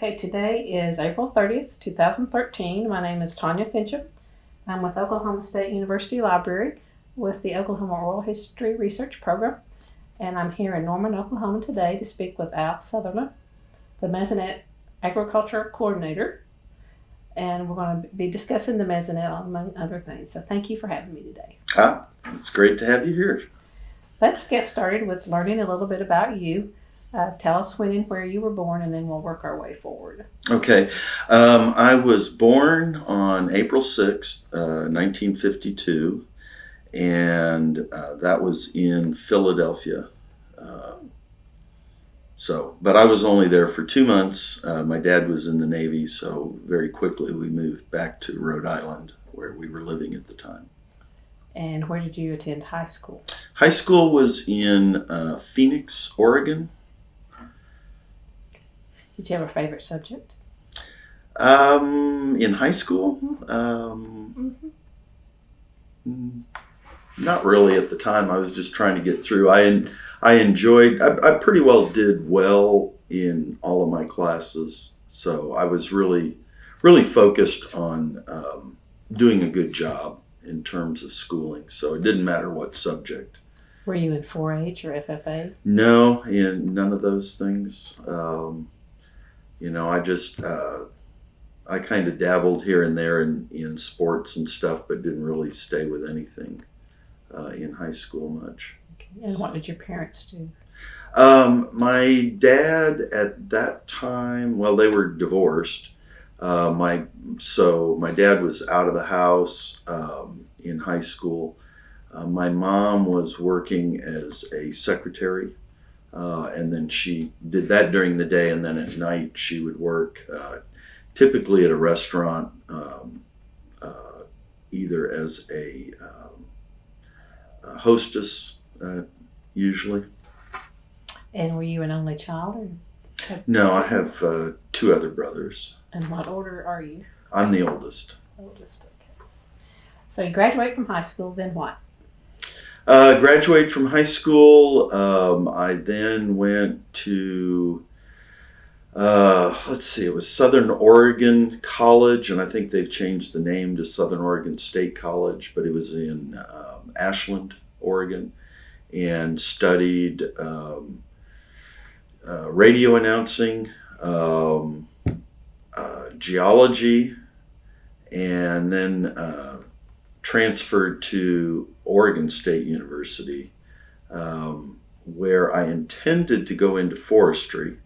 Okay, today is April 30th, 2013. My name is Tanya Finchum. I'm with Oklahoma State University Library with the Oklahoma Oral History Research Program. And I'm here in Norman, Oklahoma today to speak with Al Sutherland, the Mesonet Agriculture Coordinator. And we're going to be discussing the Mesonet among other things. So thank you for having me today. It's great to have you here. Let's get started with learning a little bit about you. Tell us when and where you were born, and then we'll work our way forward. Okay. I was born on April 6th, 1952, and that was in Philadelphia. But I was only there for 2 months. My dad was in the Navy, so very quickly we moved back to Rhode Island, where we were living at the time. And where did you attend high school? High school was in Phoenix, Oregon. Did you have a favorite subject? In high school? Not really at the time. I was just trying to get through. I pretty well did well in all of my classes. So I was really focused on doing a good job in terms of schooling. So it didn't matter what subject. Were you in 4-H or FFA? No, in none of those things. I kind of dabbled here and there in sports and stuff, but didn't really stay with anything in high school much. Okay. And what did your parents do? My dad at that time, well, they were divorced. My dad was out of the house in high school. My mom was working as a secretary. And then she did that during the day, and then at night she would work typically at a restaurant, either as a hostess, usually. And were you an only child? No, I have 2 other brothers. And what order are you? I'm the oldest. Oldest, okay. So you graduate from high school, then what? Graduate from high school. I then went to, it was Southern Oregon College, and I think they've changed the name to Southern Oregon State College, but it was in Ashland, Oregon, and studied radio announcing, geology, and then transferred to Oregon State University, where I intended to go into forestry,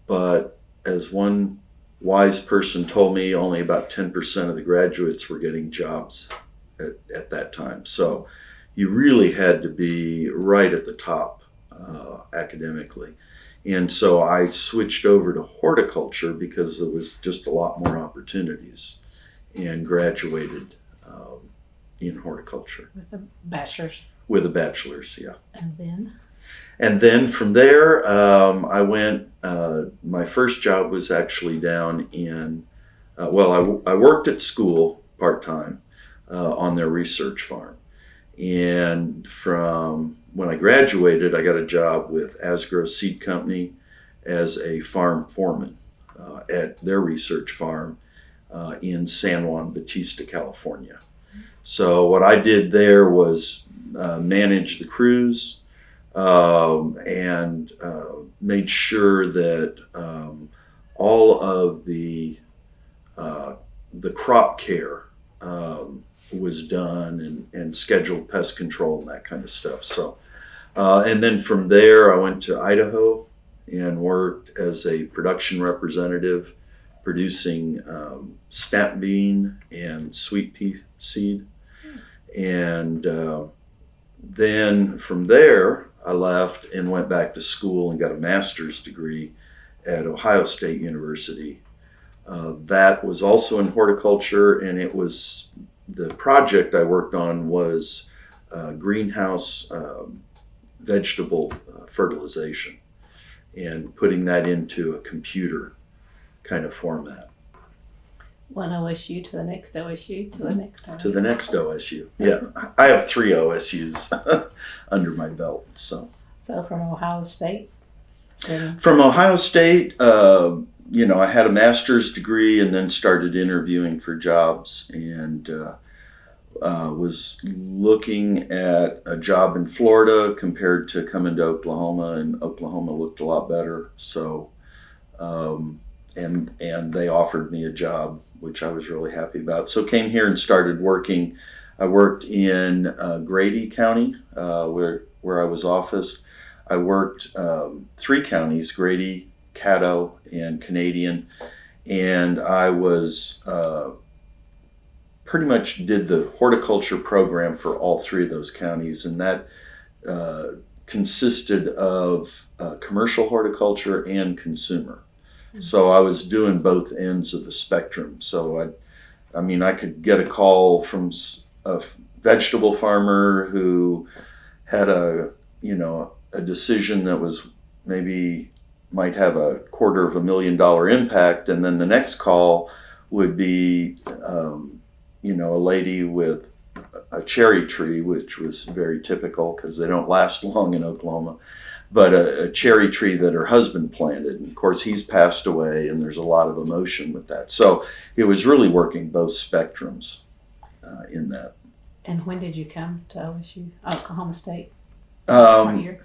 but as one wise person told me, only about 10% of the graduates were getting jobs at that time. So you really had to be right at the top academically. And so I switched over to horticulture because there was just a lot more opportunities, and graduated in horticulture. With a bachelor's? With a bachelor's, yeah. And then from there, I went, my first job was actually down in, I worked at school part-time on their research farm. And from when I graduated, I got a job with Asgrow Seed Company as a farm foreman at their research farm in San Juan Bautista, California. So what I did there was manage the crews and made sure that all of the crop care was done, and scheduled pest control and that kind of stuff. So, and then from there I went to Idaho and worked as a production representative, producing snap bean and sweet pea seed. And then from there, I left and went back to school and got a master's degree at Ohio State University. That was also in horticulture, and it was, the project I worked on was greenhouse vegetable fertilization, and putting that into a computer kind of format. One OSU to the next OSU to the next OSU. To the next OSU. Yeah, I have 3 OSUs under my belt. So from Ohio State? From Ohio State, I had a master's degree and then started interviewing for jobs, and was looking at a job in Florida compared to coming to Oklahoma, and Oklahoma looked a lot better. So, and they offered me a job, which I was really happy about. So came here and started working. I worked in Grady County, where I was officed. I worked 3 counties: Grady, Caddo, and Canadian, and I was pretty much did the horticulture program for all 3 of those counties, and that consisted of commercial horticulture and consumer. So I was doing both ends of the spectrum. So I could get a call from a vegetable farmer who had a decision that was maybe might have a $250,000 impact, and then the next call would be a lady with a cherry tree, which was very typical because they don't last long in Oklahoma, but a cherry tree that her husband planted. And of course, he's passed away, and there's a lot of emotion with that. So it was really working both spectrums in that. And when did you come to OSU, Oklahoma State? What year?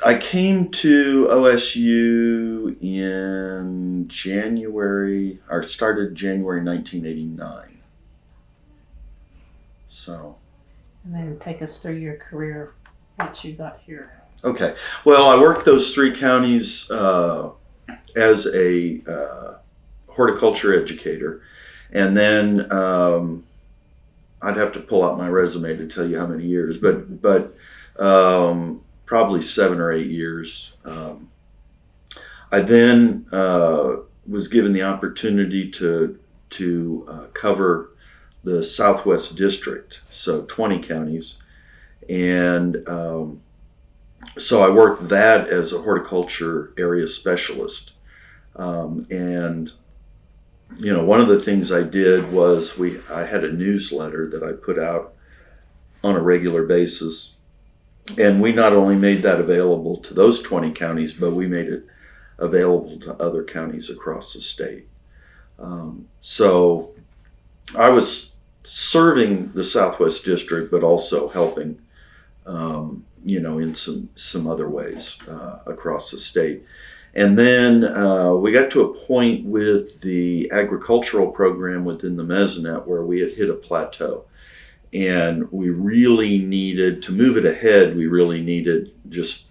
I came to OSU in started January 1989. So. And then take us through your career once you got here. Okay. Well, I worked those 3 counties as a horticulture educator. And then I'd have to pull out my resume to tell you how many years, but probably 7 or 8 years. I then was given the opportunity to cover the Southwest District, so 20 counties. And so I worked that as a horticulture area specialist. And one of the things I did was I had a newsletter that I put out on a regular basis. And we not only made that available to those 20 counties, but we made it available to other counties across the state. So I was serving the Southwest District, but also helping, in some other ways across the state. And then we got to a point with the agricultural program within the Mesonet where we had hit a plateau. And we really needed to move it ahead. We really needed just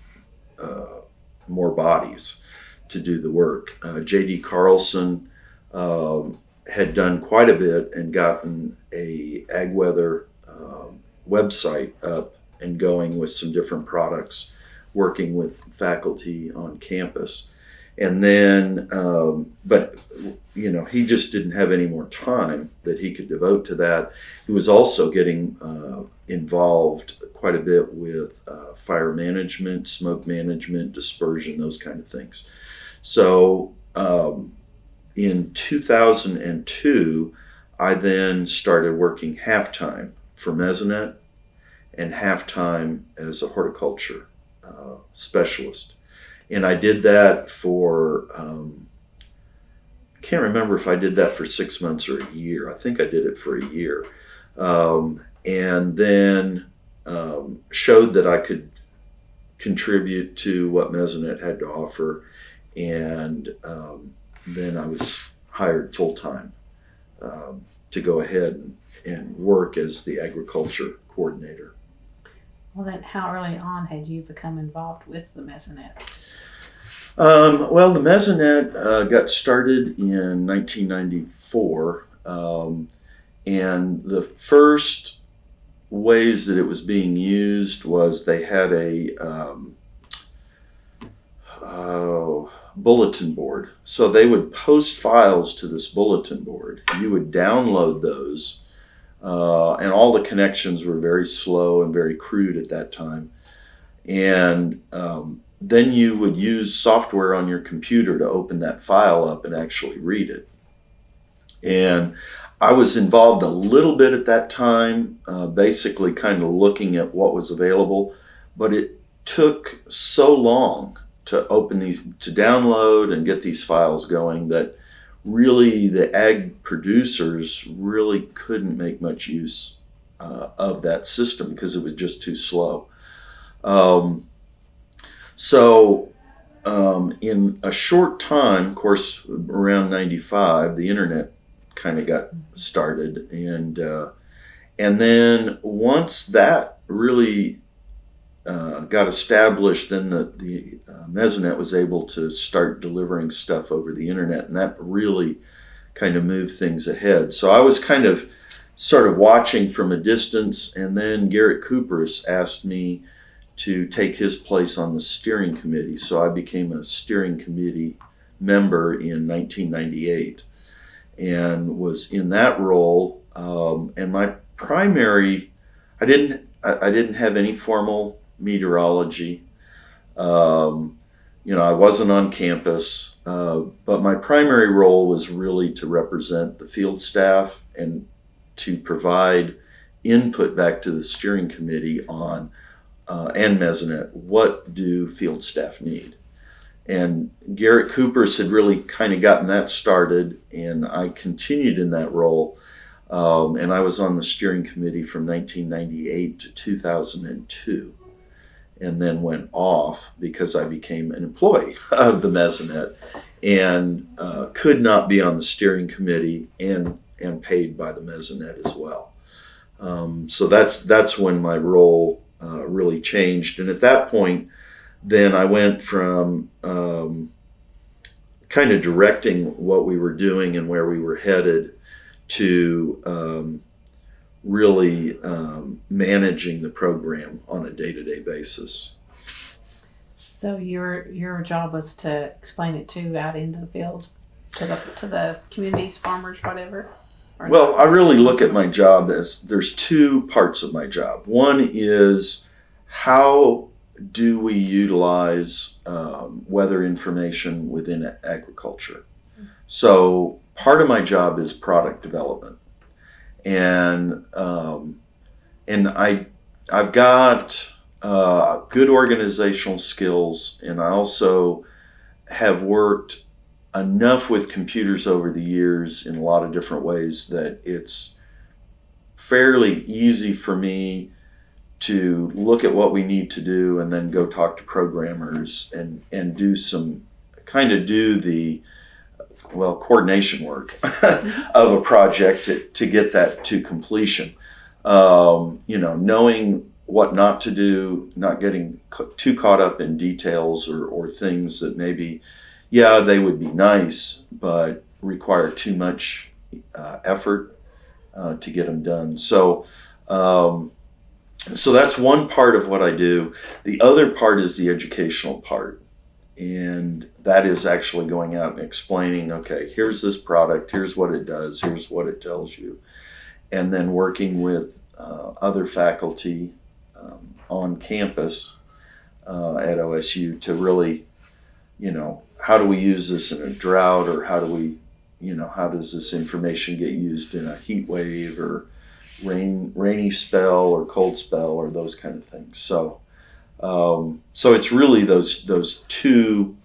more bodies to do the work. J.D. Carlson had done quite a bit and gotten a ag weather website up and going with some different products, working with faculty on campus. And then, but he just didn't have any more time that he could devote to that. He was also getting involved quite a bit with fire management, smoke management, dispersion, those kind of things. So in 2002, I then started working half-time for Mesonet and half-time as a horticulture specialist. And I did that for, I can't remember if I did that for 6 months or a year. I think I did it for a year. And then showed that I could contribute to what Mesonet had to offer. And then I was hired full-time to go ahead and work as the agriculture coordinator. Well, then how early on had you become involved with the Mesonet? Well, the Mesonet got started in 1994, and the first ways that it was being used was they had a bulletin board. So they would post files to this bulletin board. You would download those, and all the connections were very slow and very crude at that time. And then you would use software on your computer to open that file up and actually read it. And I was involved a little bit at that time, basically kind of looking at what was available, but it took so long open these, to download and get these files going, that really the ag producers really couldn't make much use of that system because it was just too slow. In a short time, of course, around 95, the internet kind of got started, and then once that really got established, then the Mesonet was able to start delivering stuff over the internet, and that really kind of moved things ahead. So I was kind of sort of watching from a distance, and then Garrett Cooper's asked me to take his place on the steering committee. So I became a steering committee member in 1998 and was in that role. And my primary, I didn't have any formal meteorology. I wasn't on campus, but my primary role was really to represent the field staff and to provide input back to the steering committee on and Mesonet, what do field staff need? And Garrett Cooper's had really kind of gotten that started, and I continued in that role. And I was on the steering committee from 1998 to 2002, and then went off because I became an employee of the Mesonet and could not be on the steering committee and paid by the Mesonet as well. So that's when my role really changed. And at that point, then I went from kind of directing what we were doing and where we were headed to really managing the program on a day-to-day basis. So your job was to explain it out into the field, to the communities, farmers, whatever? Well, I really look at my job as there's two parts of my job. One is how do we utilize weather information within agriculture? So part of my job is product development, and I've got good organizational skills, and I also have worked enough with computers over the years in a lot of different ways that it's fairly easy for me to look at what we need to do and then go talk to programmers and do the coordination work of a project to get that to completion. Knowing what not to do, not getting too caught up in details or things that maybe, they would be nice, but require too much effort to get them done. So that's one part of what I do. The other part is the educational part. And that is actually going out and explaining, okay, here's this product, here's what it does, here's what it tells you. And then working with other faculty on campus at OSU to really, how do we use this in a drought, or how does this information get used in a heat wave or rainy spell or cold spell or those kind of things. So it's really those two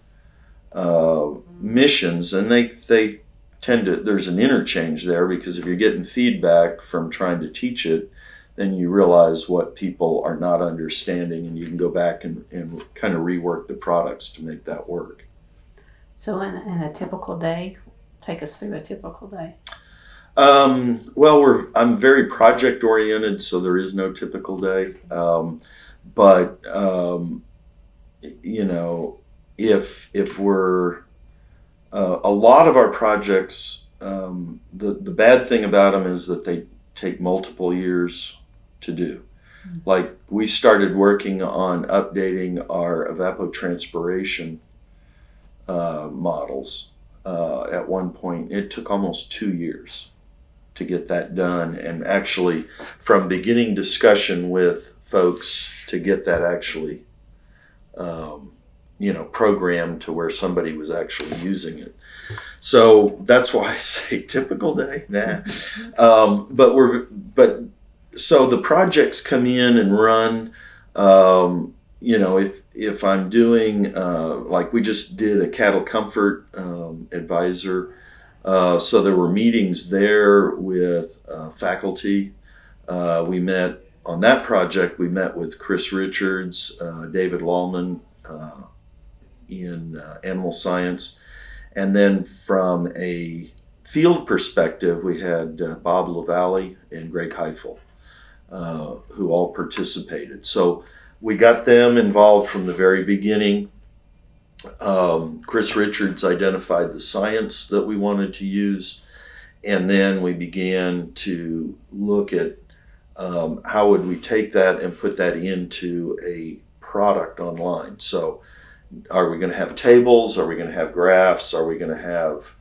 missions, and they tend to, there's an interchange there, because if you're getting feedback from trying to teach it, then you realize what people are not understanding, and you can go back and kind of rework the products to make that work. So in a typical day, take us through a typical day. I'm very project oriented, so there is no typical day. But if we're a lot of our projects, the bad thing about them is that they take multiple years to do. Mm-hmm. Like, we started working on updating our evapotranspiration models. At one point, it took almost 2 years to get that done, and actually from beginning discussion with folks to get that actually programmed to where somebody was actually using it. So that's why I say typical day. So the projects come in and run. if I'm doing, like we just did a cattle comfort advisor, so there were meetings there with faculty. We met on that project. We met with Chris Richards, David Lallman in animal science, and then from a field perspective, we had Bob LaValle and Greg Heifel, who all participated. So we got them involved from the very beginning. Chris Richards identified the science that we wanted to use, and then we began to look at how would we take that and put that into a product online. So are we going to have tables? Are we going to have graphs? Are we going to have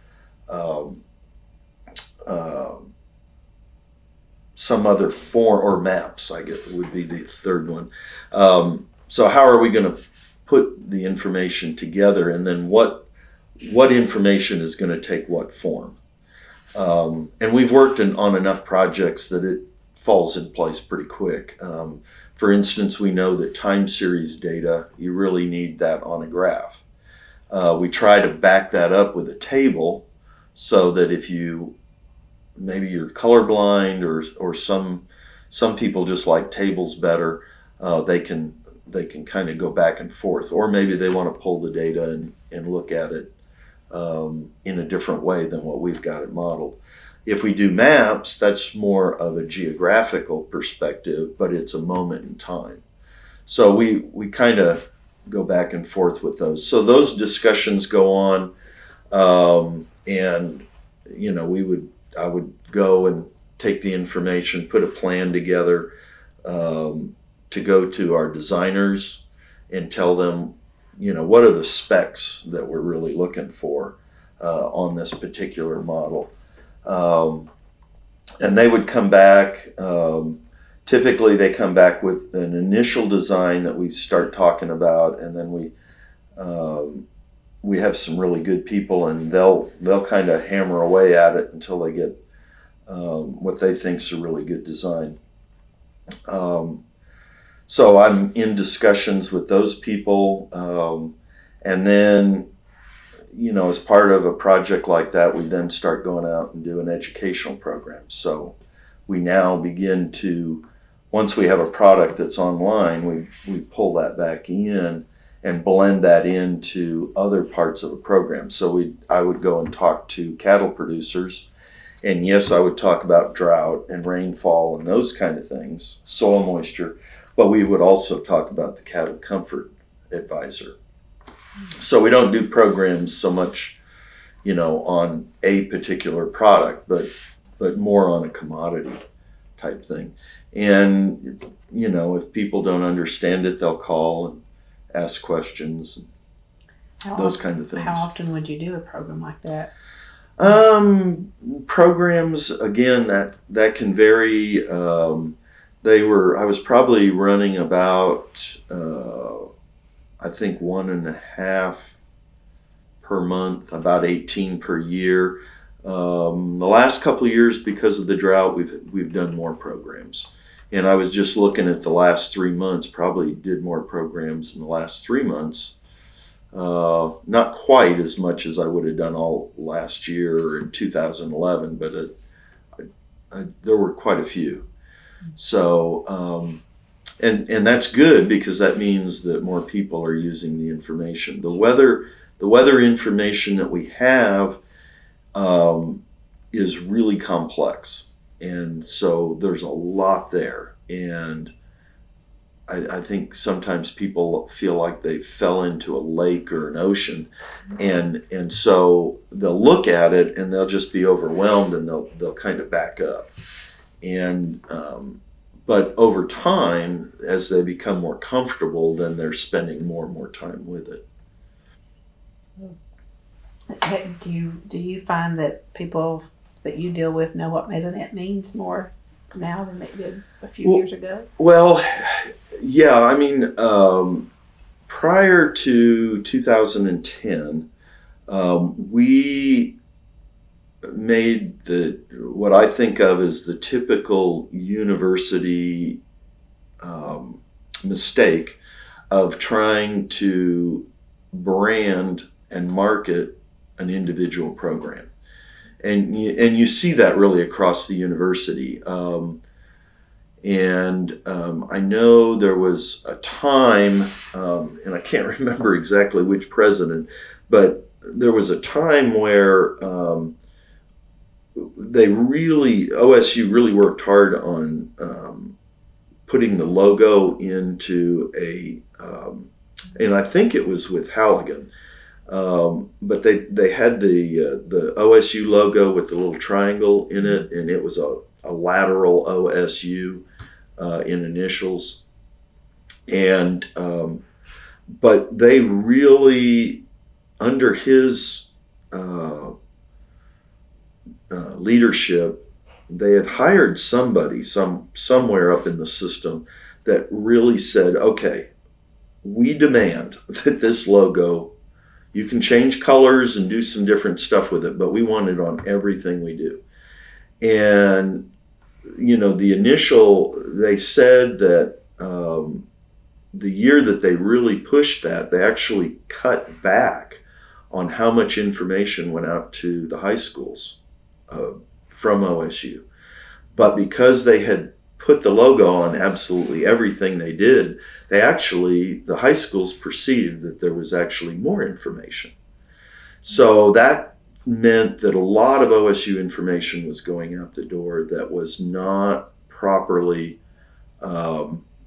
some other form, or maps, I guess would be the third one. So how are we going to put the information together, and then what information is going to take what form? And we've worked on enough projects that it falls in place pretty quick. For instance, we know that time series data, you really need that on a graph. We try to back that up with a table so that if maybe you're colorblind or some people just like tables better, they can kind of go back and forth, or maybe they want to pull the data and look at it in a different way than what we've got it modeled. If we do maps, that's more of a geographical perspective, but it's a moment in time. So we kind of go back and forth with those. So those discussions go on, and I would go and take the information, put a plan together to go to our designers and tell them, what are the specs that we're really looking for on this particular model. And they would come back. Typically, they come back with an initial design that we start talking about, and then we have some really good people, and they'll kind of hammer away at it until they get what they think is a really good design. So I'm in discussions with those people, and then, as part of a project like that, we then start going out and doing educational programs. So we now begin to, once we have a product that's online, we pull that back in and blend that into other parts of a program. So I would go and talk to cattle producers, and yes, I would talk about drought and rainfall and those kind of things, soil moisture, but we would also talk about the cattle comfort advisor. So we don't do programs so much, on a particular product, but more on a commodity type thing. And, if people don't understand it, they'll call and ask questions, those kind of things. How often would you do a program like that? Programs, again, that can vary. I was probably running about, I think 1.5 per month, about 18 per year. The last couple of years, because of the drought, we've done more programs. And I was just looking at the last 3 months, probably did more programs in the last 3 months. Not quite as much as I would have done all last year or in 2011, but there were quite a few. So, and that's good, because that means that more people are using the information. The weather information that we have is really complex, and so there's a lot there. And I think sometimes people feel like they fell into a lake or an ocean, and so they'll look at it and they'll just be overwhelmed, and they'll kind of back up. And but over time, as they become more comfortable, then they're spending more and more time with it. Do you find that people that you deal with know what Mesonet means more now than they did a few years ago? Well, yeah. I mean, prior to 2010, we made what I think of as the typical university mistake of trying to brand and market an individual program. And you see that really across the university. I know there was a time, and I can't remember exactly which president, but there was a time where OSU really worked hard on putting the logo into and I think it was with Halligan, but they had the OSU logo with the little triangle in it, and it was a lateral OSU in initials, and but they really, under his leadership, they had hired somebody somewhere up in the system that really said, okay, we demand that this logo, you can change colors and do some different stuff with it, but we want it on everything we do. And they said that the year that they really pushed that, they actually cut back on how much information went out to the high schools from OSU. But because they had put the logo on absolutely everything they did, the high schools perceived that there was actually more information. So that meant that a lot of OSU information was going out the door that was not properly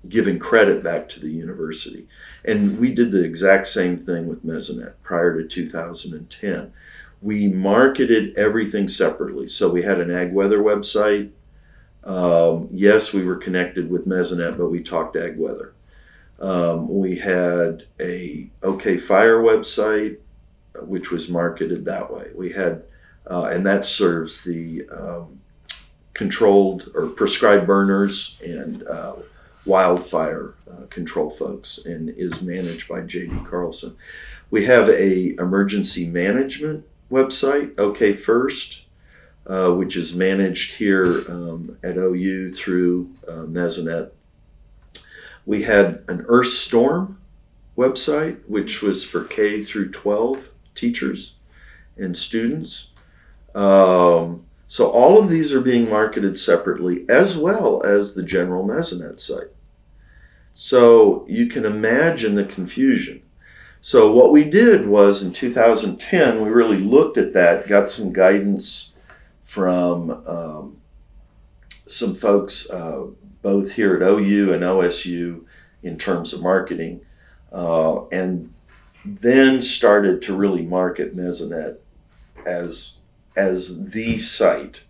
giving credit back to the university. And we did the exact same thing with Mesonet prior to 2010. We marketed everything separately. So we had an ag weather website. Yes, we were connected with Mesonet, but we talked ag weather. We had a OK Fire website, which was marketed that way. We had, and that serves the controlled or prescribed burners and wildfire control folks, and is managed by J.D. Carlson. We have a emergency management website, OK First, which is managed here at OU through Mesonet. We had an Earth Storm website, which was for K through 12 teachers and students. So all of these are being marketed separately, as well as the general Mesonet site. So you can imagine the confusion. So what we did was in 2010, we really looked at that, got some guidance from some folks both here at OU and OSU in terms of marketing, and then started to really market Mesonet as the site.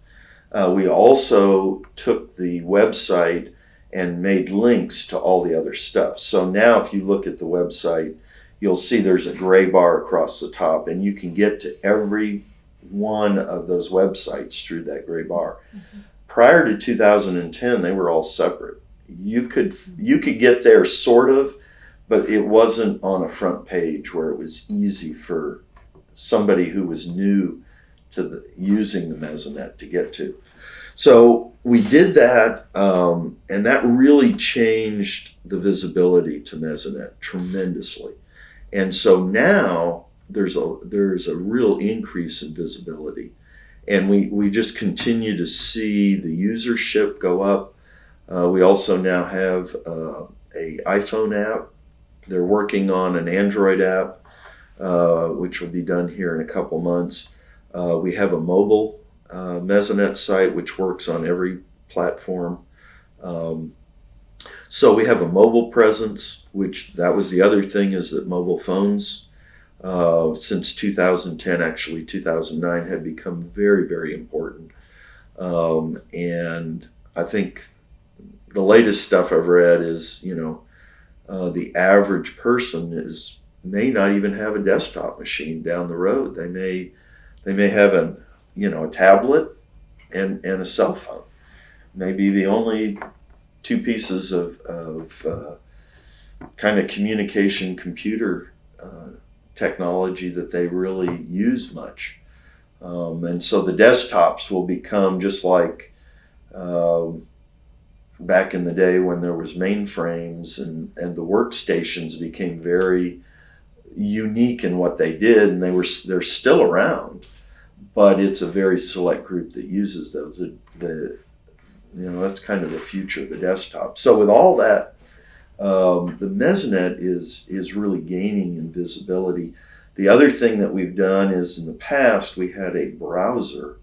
We also took the website and made links to all the other stuff. So now if you look at the website, you'll see there's a gray bar across the top, and you can get to every one of those websites through that gray bar. Mm-hmm. Prior to 2010, they were all separate. You could get there sort of, but it wasn't on a front page where it was easy for somebody who was new to using the Mesonet to get to. So we did that, and that really changed the visibility to Mesonet tremendously. And so now there's a real increase in visibility, and we just continue to see the usership go up. We also now have a iPhone app. They're working on an Android app, which will be done here in a couple months. We have a mobile Mesonet site, which works on every platform. So we have a mobile presence, which that was the other thing, is that mobile phones, since 2010, actually 2009, had become very, very important. And I think the latest stuff I've read is, the average person may not even have a desktop machine down the road. They may have a tablet and a cell phone. Maybe the only two pieces of kind of communication computer technology that they really use much. And so the desktops will become just like back in the day when there was mainframes and the workstations became very unique in what they did, and they're still around, but it's a very select group that uses those. That's kind of the future of the desktop. So with all that, the Mesonet is really gaining in visibility. The other thing that we've done is in the past we had a browser,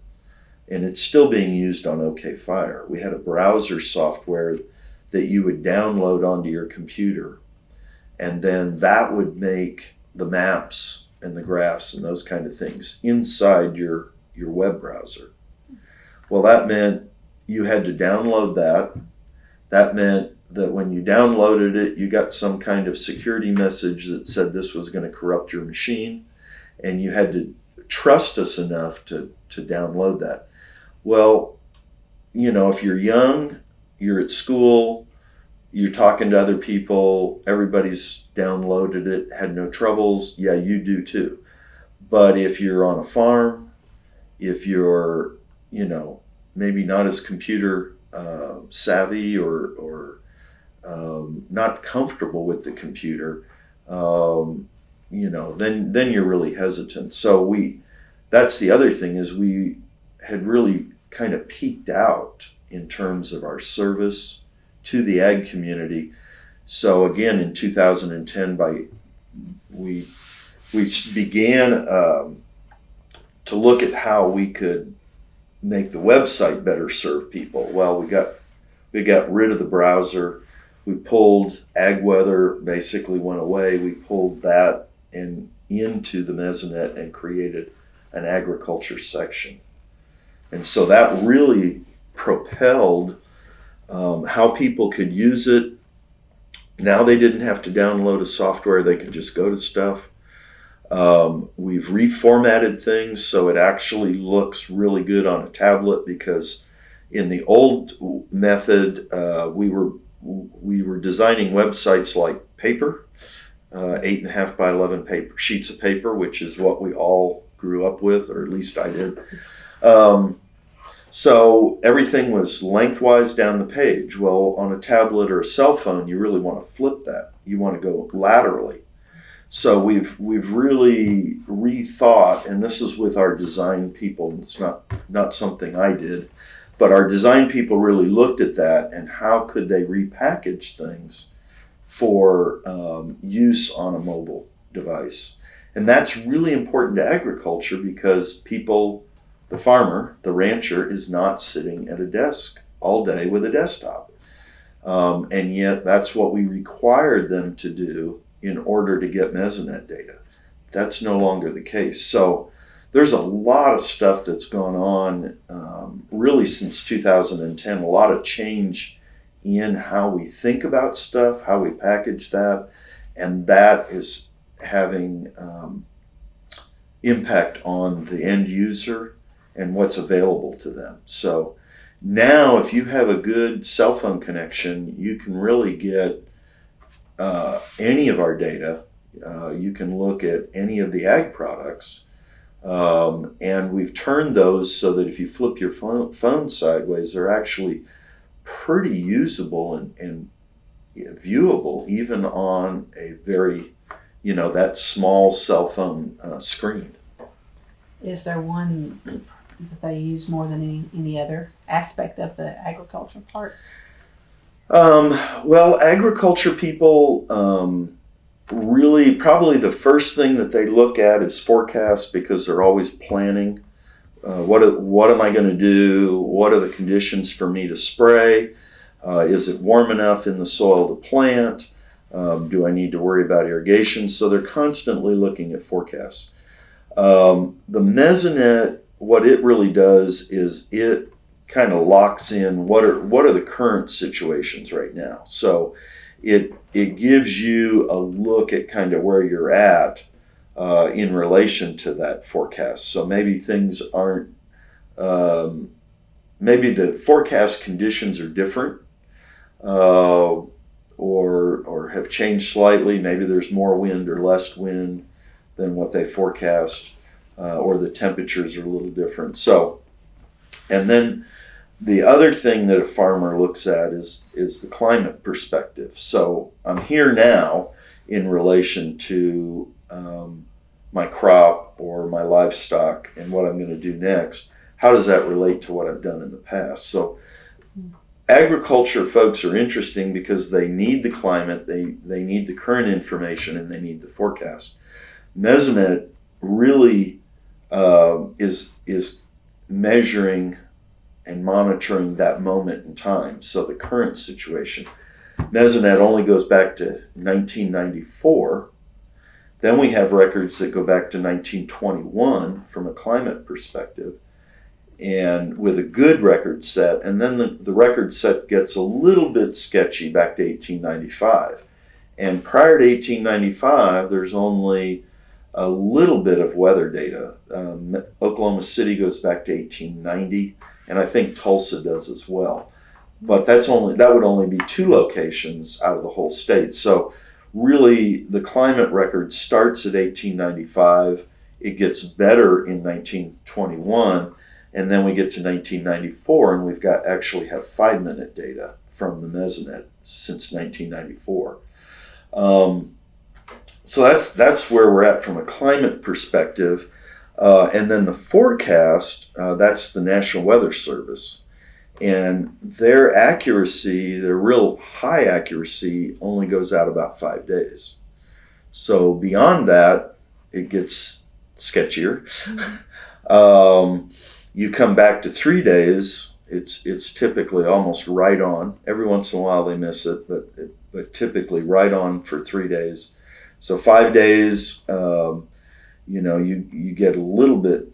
and it's still being used on OOHRP. We had a browser software that you would download onto your computer, and then that would make the maps and the graphs and those kind of things inside your web browser. Well, that meant you had to download that. That meant that when you downloaded it, you got some kind of security message that said this was going to corrupt your machine, and you had to trust us enough to download that. Well, if you're young, you're at school, you're talking to other people, everybody's downloaded it, had no troubles, yeah, you do too. But if you're on a farm, if you're, maybe not as computer savvy or not comfortable with the computer, then you're really hesitant. So that's the other thing, is we had really kind of peaked out in terms of our service to the ag community. So again, in 2010, we began to look at how we could make the website better serve people. Well, we got rid of the browser. We pulled ag weather, basically went away. We pulled that into the Mesonet and created an agriculture section. And so that really propelled how people could use it. Now they didn't have to download a software, they could just go to stuff. We've reformatted things so it actually looks really good on a tablet, because in the old method, we were designing websites like paper, 8.5 by 11 paper sheets of paper, which is what we all grew up with, or at least I did. So everything was lengthwise down the page. Well, on a tablet or a cell phone, you really want to flip that. You want to go laterally. So we've really rethought, and this is with our design people. It's not something I did, but our design people really looked at that and how could they repackage things for use on a mobile device. And that's really important to agriculture, because people, the farmer, the rancher, is not sitting at a desk all day with a desktop. And yet that's what we required them to do in order to get Mesonet data. That's no longer the case. So there's a lot of stuff that's gone on really since 2010, a lot of change in how we think about stuff, how we package that, and that is having impact on the end user and what's available to them. So now if you have a good cell phone connection, you can really get any of our data. You can look at any of the ag products, and we've turned those so that if you flip your phone sideways, they're actually pretty usable and viewable even on a very, that small cell phone screen. Is there one that they use more than any other aspect of the agriculture part? Well, agriculture people really, probably the first thing that they look at is forecasts, because they're always planning. What am I going to do? What are the conditions for me to spray? Is it warm enough in the soil to plant? Do I need to worry about irrigation? So they're constantly looking at forecasts. The Mesonet, what it really does is it kind of locks in what are the current situations right now. So it gives you a look at kind of where you're at in relation to that forecast. So maybe things aren't, maybe the forecast conditions are different, or have changed slightly. Maybe there's more wind or less wind than what they forecast, or the temperatures are a little different. So, and then The other thing that a farmer looks at is the climate perspective. So I'm here now in relation to my crop or my livestock and what I'm going to do next. How does that relate to what I've done in the past? So agriculture folks are interesting because they need the climate, they need the current information, and they need the forecast. Mesonet really is measuring and monitoring that moment in time. So the current situation. Mesonet only goes back to 1994. Then we have records that go back to 1921 from a climate perspective, and with a good record set. And then the record set gets a little bit sketchy back to 1895. And prior to 1895, there's only a little bit of weather data. Oklahoma City goes back to 1890, and I think Tulsa does as well. But that would only be 2 locations out of the whole state. So really, the climate record starts at 1895. It gets better in 1921, and then we get to 1994, and we've actually have 5-minute data from the Mesonet since 1994. So that's where we're at from a climate perspective. And then the forecast, that's the National Weather Service. And their accuracy, their real high accuracy, only goes out about 5 days. So beyond that, it gets sketchier. You come back to 3 days, it's typically almost right on. Every once in a while they miss it, but typically right on for 3 days. So 5 days, you get a little bit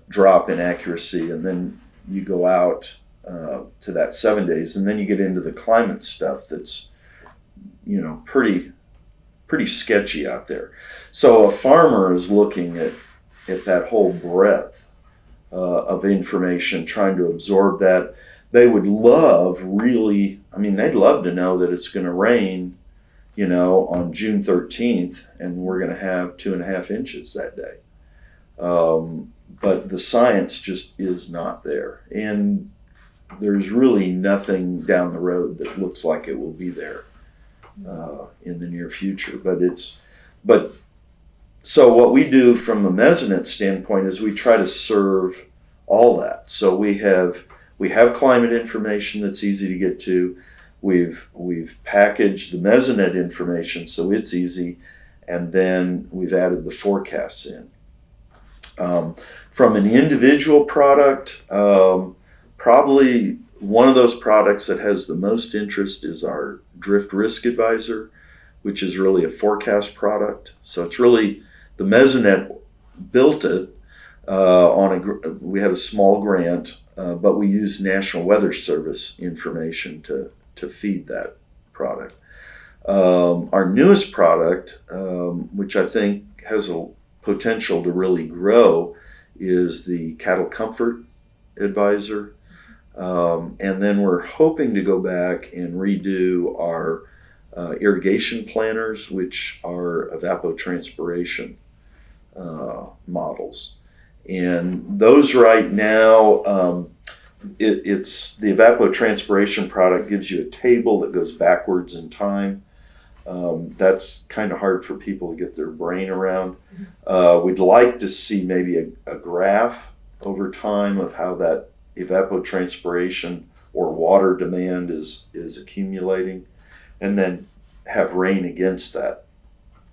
drop in accuracy, and then you go out to that 7 days, and then you get into the climate stuff that's pretty sketchy out there. So a farmer is looking at that whole breadth of information, trying to absorb that. They would love they'd love to know that it's going to rain on June 13th, and we're going to have 2.5 inches that day. But the science just is not there. And there's really nothing down the road that looks like it will be there in the near future. So what we do from a Mesonet standpoint is we try to serve all that. So we have climate information that's easy to get to. We've packaged the Mesonet information so it's easy, and then we've added the forecasts in. From an individual product, probably one of those products that has the most interest is our Drift Risk Advisor, which is really a forecast product. So it's really, the Mesonet built it we had a small grant, but we used National Weather Service information to feed that product. Our newest product, which I think has a potential to really grow, is the Cattle Comfort Advisor. And then we're hoping to go back and redo our irrigation planners, which are evapotranspiration models. And those right now, it's the evapotranspiration product gives you a table that goes backwards in time. That's kind of hard for people to get their brain around. We'd like to see maybe a graph over time of how that evapotranspiration or water demand is accumulating, and then have rain against that.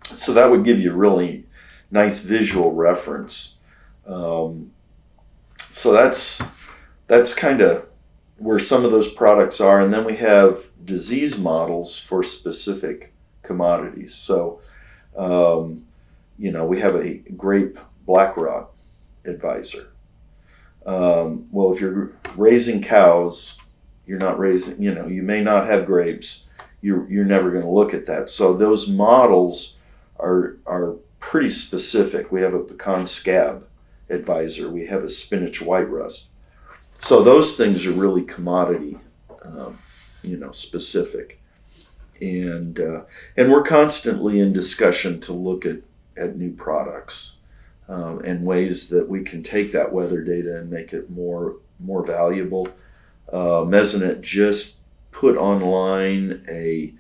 So that would give you a really nice visual reference. So that's kind of where some of those products are. And then we have disease models for specific commodities. So, we have a grape black rot advisor. Well, if you're raising cows, you're not raising, you may not have grapes. You're never going to look at that. So those models are pretty specific. We have a pecan scab advisor. We have a spinach white rust. So those things are really commodity, specific. And we're constantly in discussion to look at new products and ways that we can take that weather data and make it more valuable, Mesonet just put online a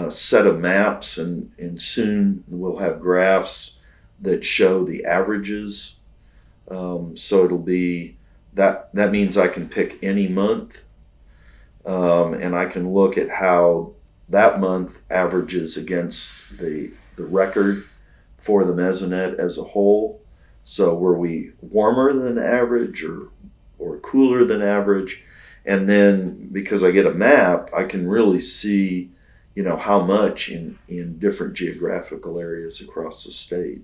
set of maps, and soon we'll have graphs that show the averages. So it'll be that means I can pick any month, and I can look at how that month averages against the record for the Mesonet as a whole. So were we warmer than average or cooler than average? And then because I get a map, I can really see, how much in different geographical areas across the state.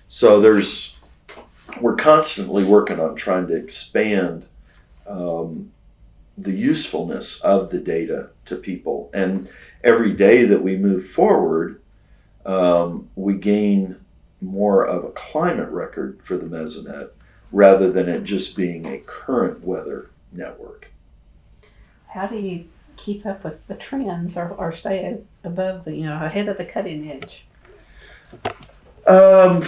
So we're constantly working on trying to expand the usefulness of the data to people. And every day that we move forward, we gain more of a climate record for the Mesonet rather than it just being a current weather network. How do you keep up with the trends or stay above ahead of the cutting edge? Do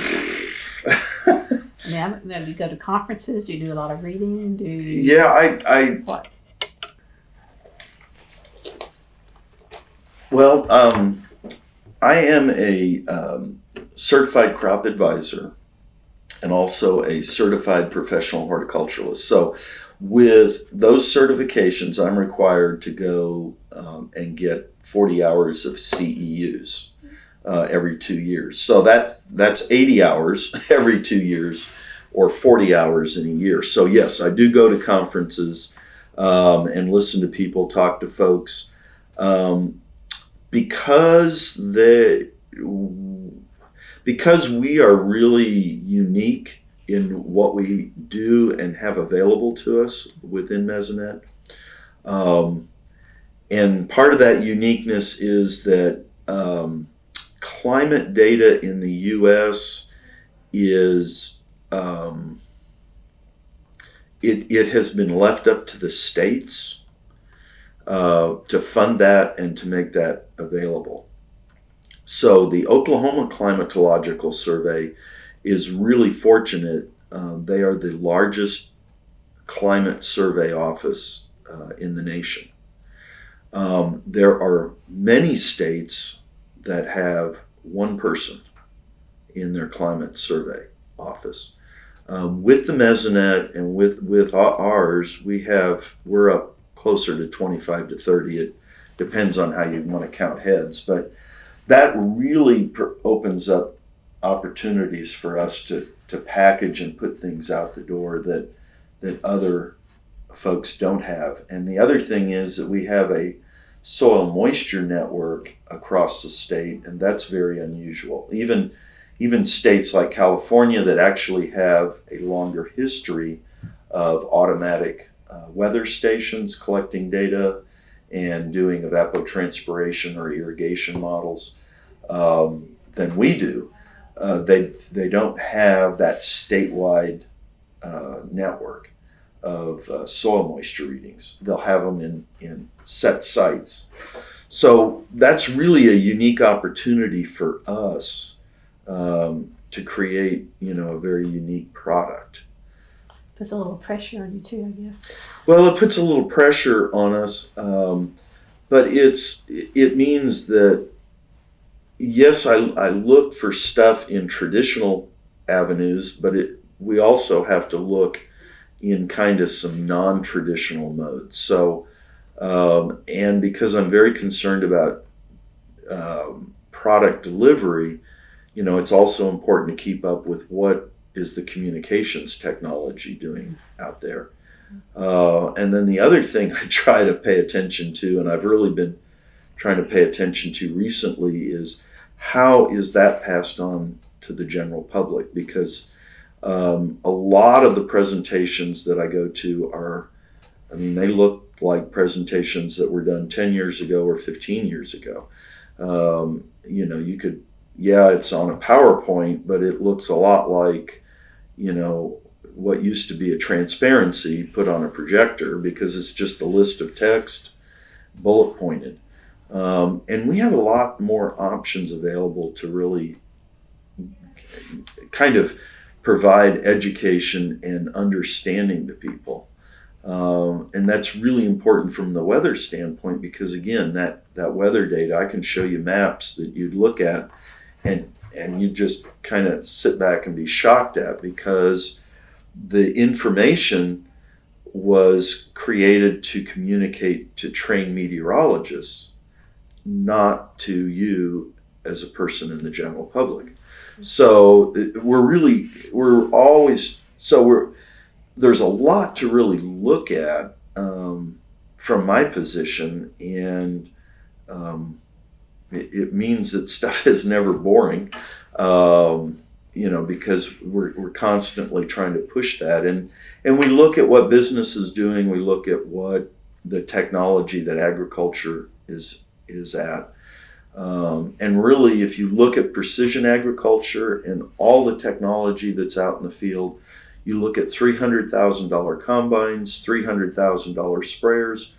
you go to conferences? Do you do a lot of reading? What? Well, I am a certified crop advisor and also a certified professional horticulturalist. So with those certifications, I'm required to go and get 40 hours of CEUs every 2 years. So that's 80 hours every 2 years, or 40 hours in a year. So yes, I do go to conferences and listen to people, talk to folks, because we are really unique in what we do and have available to us within Mesonet. And part of that uniqueness is that climate data in the U.S. is it has been left up to the states to fund that and to make that available. So the Oklahoma Climatological Survey is really fortunate. They are the largest climate survey office in the nation. There are many states that have one person in their climate survey office. With the Mesonet and with ours, we're up closer to 25 to 30. It depends on how you want to count heads, but that really opens up opportunities for us to package and put things out the door that other folks don't have. And the other thing is that we have a soil moisture network across the state, and that's very unusual. Even states like California that actually have a longer history of automatic weather stations collecting data and doing evapotranspiration or irrigation models than we do. They don't have that statewide network of soil moisture readings. They'll have them in set sites. So that's really a unique opportunity for us to create, a very unique product. Puts a little pressure on you too, I guess. Well, it puts a little pressure on us, but it means that, yes, I look for stuff in traditional avenues, but we also have to look in kind of some non-traditional modes. So, and because I'm very concerned about product delivery, it's also important to keep up with what is the communications technology doing out there. And then the other thing I try to pay attention to, and I've really been trying to pay attention to recently, is how is that passed on to the general public? Because a lot of the presentations that I go to they look like presentations that were done 10 years ago or 15 years ago. It's on a PowerPoint, but it looks a lot like, what used to be a transparency put on a projector, because it's just a list of text, bullet pointed. And we have a lot more options available to really kind of provide education and understanding to people. And that's really important from the weather standpoint because, again, that weather data, I can show you maps that you'd look at and you just kind of sit back and be shocked at because the information was created to communicate to trained meteorologists, not to you as a person in the general public. So there's a lot to really look at from my position, and it means that stuff is never boring, because we're constantly trying to push that, and we look at what business is doing, we look at what the technology that agriculture is at. And really, if you look at precision agriculture and all the technology that's out in the field, you look at $300,000 combines, $300,000 sprayers,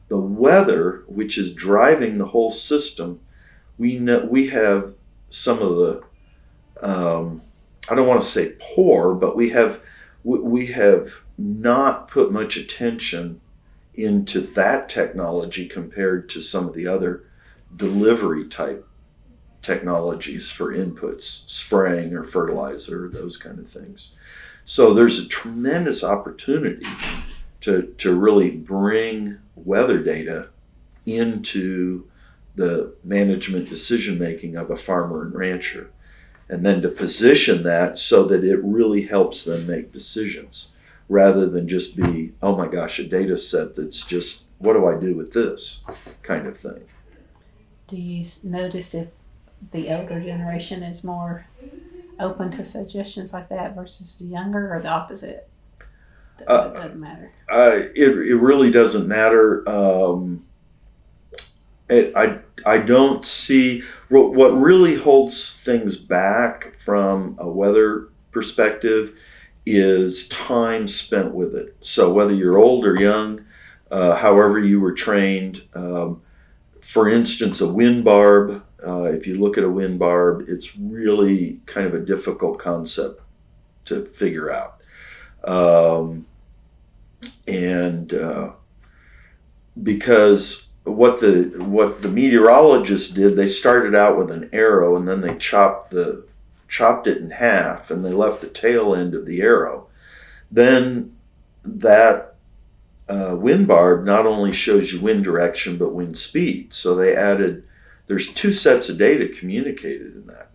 the weather, which is driving the whole system. We have some of the, I don't want to say poor, but we have not put much attention into that technology compared to some of the other delivery type technologies for inputs, spraying or fertilizer, those kind of things. So there's a tremendous opportunity to really bring weather data into the management decision making of a farmer and rancher, and then to position that so that it really helps them make decisions rather than just be, oh my gosh, a data set that's just, what do I do with this kind of thing. Do you notice if the older generation is more open to suggestions like that versus the younger, or the opposite? It doesn't matter. It really doesn't matter. I don't see what really holds things back from a weather perspective is time spent with it. So whether you're old or young, however you were trained. For instance, a wind barb, if you look at a wind barb, it's really kind of a difficult concept to figure out. Because what the meteorologists did, they started out with an arrow and then they chopped it in half and they left the tail end of the arrow. Then that wind barb not only shows you wind direction but wind speed. So there's two sets of data communicated in that.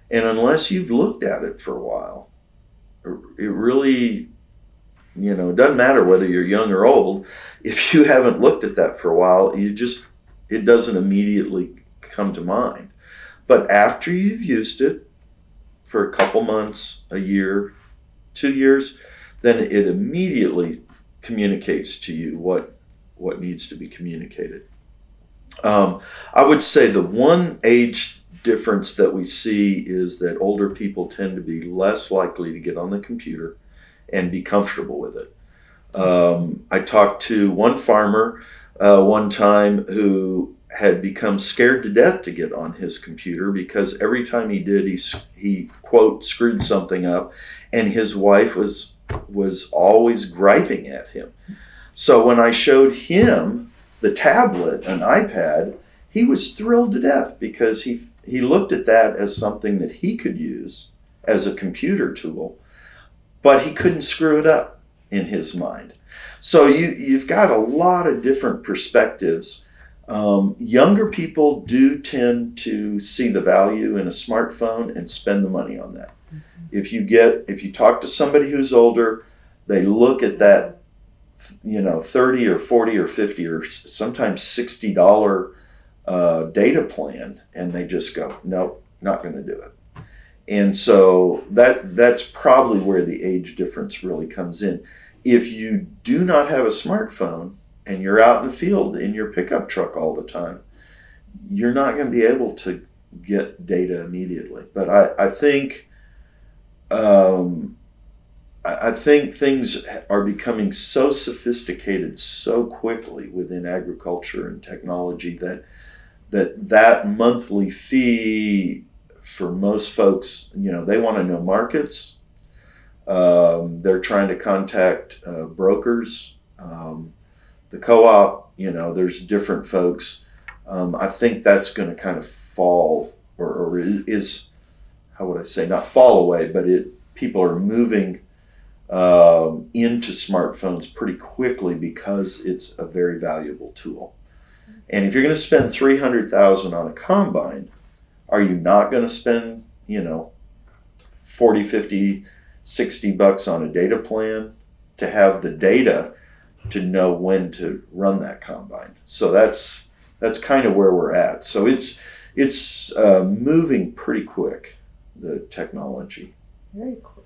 And unless you've looked at it for a while, it really, it doesn't matter whether you're young or old. If you haven't looked at that for a while, it doesn't immediately come to mind. But after you've used it for a couple months, a year, 2 years, then it immediately communicates to you what needs to be communicated. I would say the one age difference that we see is that older people tend to be less likely to get on the computer and be comfortable with it. I talked to one farmer one time who had become scared to death to get on his computer because every time he did, he quote screwed something up, and his wife was always griping at him. So when I showed him the tablet, an iPad, he was thrilled to death because he looked at that as something that he could use as a computer tool, but he couldn't screw it up in his mind. So you've got a lot of different perspectives. Younger people do tend to see the value in a smartphone and spend the money on that. Mm-hmm. If you talk to somebody who's older, they look at that, $30 or $40 or $50 or sometimes $60 data plan, and they just go, nope, not going to do it. And so that's probably where the age difference really comes in. If you do not have a smartphone and you're out in the field in your pickup truck all the time, you're not going to be able to get data immediately. But I think things are becoming so sophisticated so quickly within agriculture and technology that monthly fee for most folks, they want to know markets. They're trying to contact brokers The co-op, there's different folks. I think that's going to kind of fall, or is, how would I say, not fall away, but people are moving into smartphones pretty quickly because it's a very valuable tool. And if you're going to spend $300,000 on a combine, are you not going to spend, 40, 50, $60 on a data plan to have the data to know when to run that combine? So that's kind of where we're at. So it's moving pretty quick, the technology. Very quick.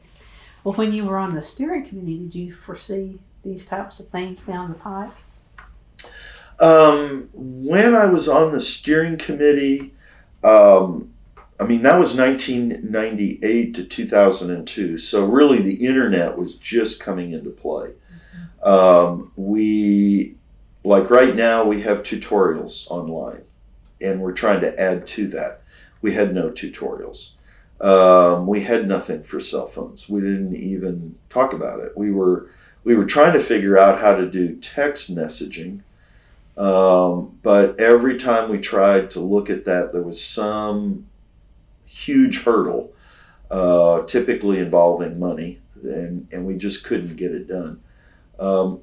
Well, when you were on the steering committee, did you foresee these types of things down the pike? When I was on the steering committee, that was 1998 to 2002. So really the internet was just coming into play. Like right now, we have tutorials online, and we're trying to add to that. We had no tutorials. We had nothing for cell phones. We didn't even talk about it. We were trying to figure out how to do text messaging, but every time we tried to look at that, there was some huge hurdle, typically involving money, and we just couldn't get it done.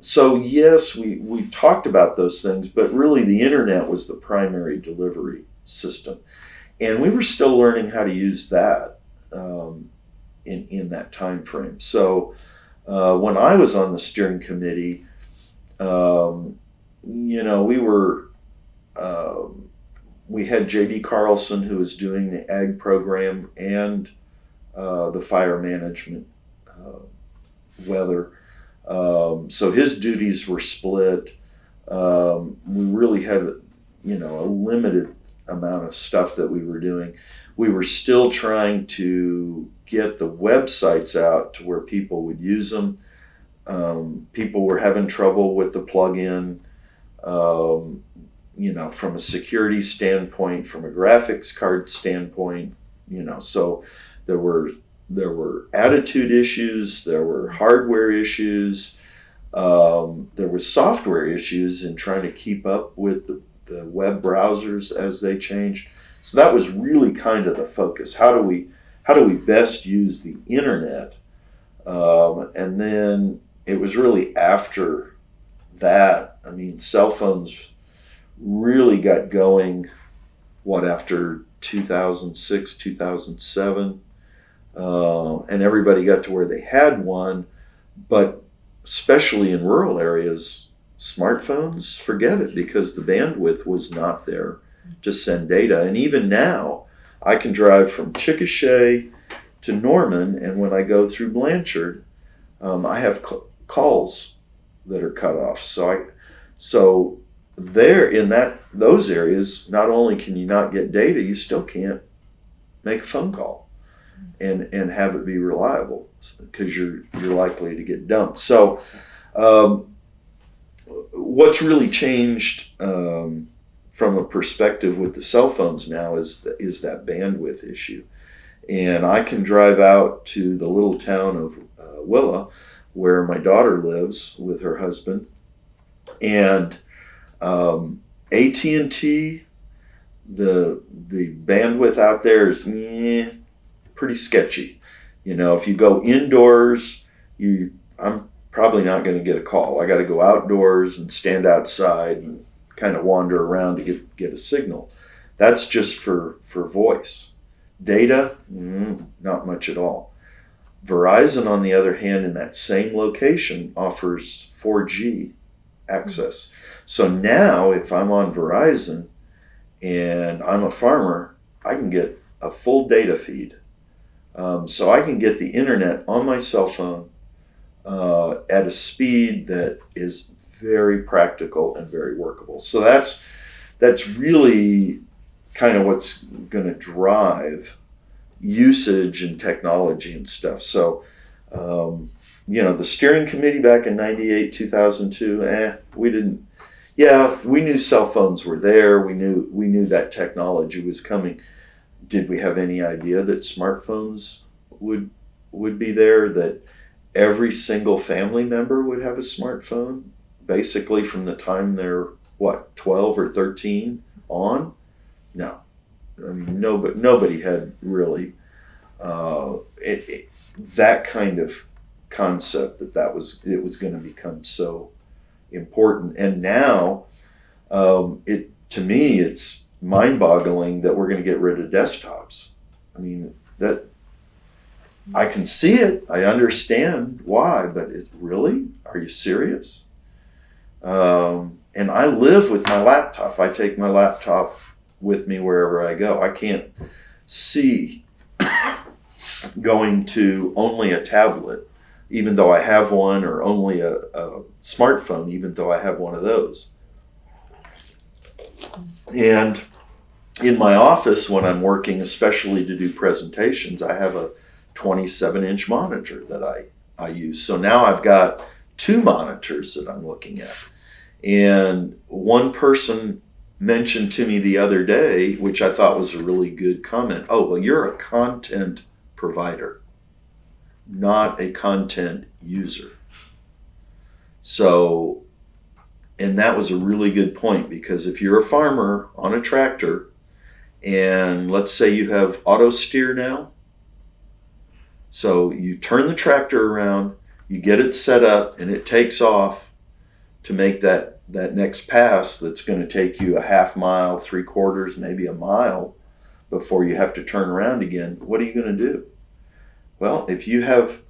So yes, we talked about those things, but really the internet was the primary delivery system. And we were still learning how to use that in that time frame. So when I was on the steering committee, we had J.D. Carlson, who was doing the ag program and the fire management, weather. So his duties were split. We really had, a limited amount of stuff that we were doing. We were still trying to get the websites out to where people would use them. People were having trouble with the plugin, from a security standpoint, from a graphics card standpoint, so there were attitude issues, there were hardware issues, there was software issues in trying to keep up with the web browsers as they changed. So that was really kind of the focus. How do we best use the internet? And then it was really after that, cell phones really got going, after 2006, 2007, and everybody got to where they had one, but especially in rural areas, smartphones, forget it, because the bandwidth was not there to send data. And even now, I can drive from Chickasha to Norman, and when I go through Blanchard, I have calls that are cut off. So there in those areas, not only can you not get data, you still can't make a phone call and have it be reliable, because you're likely to get dumped. So what's really changed from a perspective with the cell phones now is that bandwidth issue. And I can drive out to the little town of Willa, where my daughter lives with her husband, and AT&T, the bandwidth out there is pretty sketchy. If you go indoors, I'm probably not going to get a call. I got to go outdoors and stand outside and kind of wander around to get a signal. That's just for voice. Data, not much at all. Verizon, on the other hand, in that same location, offers 4G access. So now, if I'm on Verizon and I'm a farmer, I can get a full data feed. So I can get the internet on my cell phone at a speed that is very practical and very workable. So that's really kind of what's going to drive usage and technology and stuff. So, the steering committee back in 98, 2002, we knew cell phones were there. We knew that technology was coming. Did we have any idea that smartphones would be there, that every single family member would have a smartphone basically from the time they're 12 or 13 on. No, I mean nobody had really that kind of concept that it was going to become so important. And now to me it's mind-boggling that we're going to get rid of desktops. I mean, that I can see it, I understand why, but really, are you serious? And I live with my laptop. I take my laptop with me wherever I go. I can't see going to only a tablet, even though I have one, or only a smartphone, even though I have one of those. And in my office, when I'm working, especially to do presentations, I have a 27-inch monitor that I use. So now I've got 2 monitors that I'm looking at. And one person mentioned to me the other day, which I thought was a really good comment, oh, well, you're a content provider, not a content user. So, and that was a really good point, because if you're a farmer on a tractor, and let's say you have auto steer now, so you turn the tractor around, you get it set up, and it takes off to make that next pass that's going to take you a half mile, 3/4, maybe a mile before you have to turn around again. What are you going to do? Well, if you have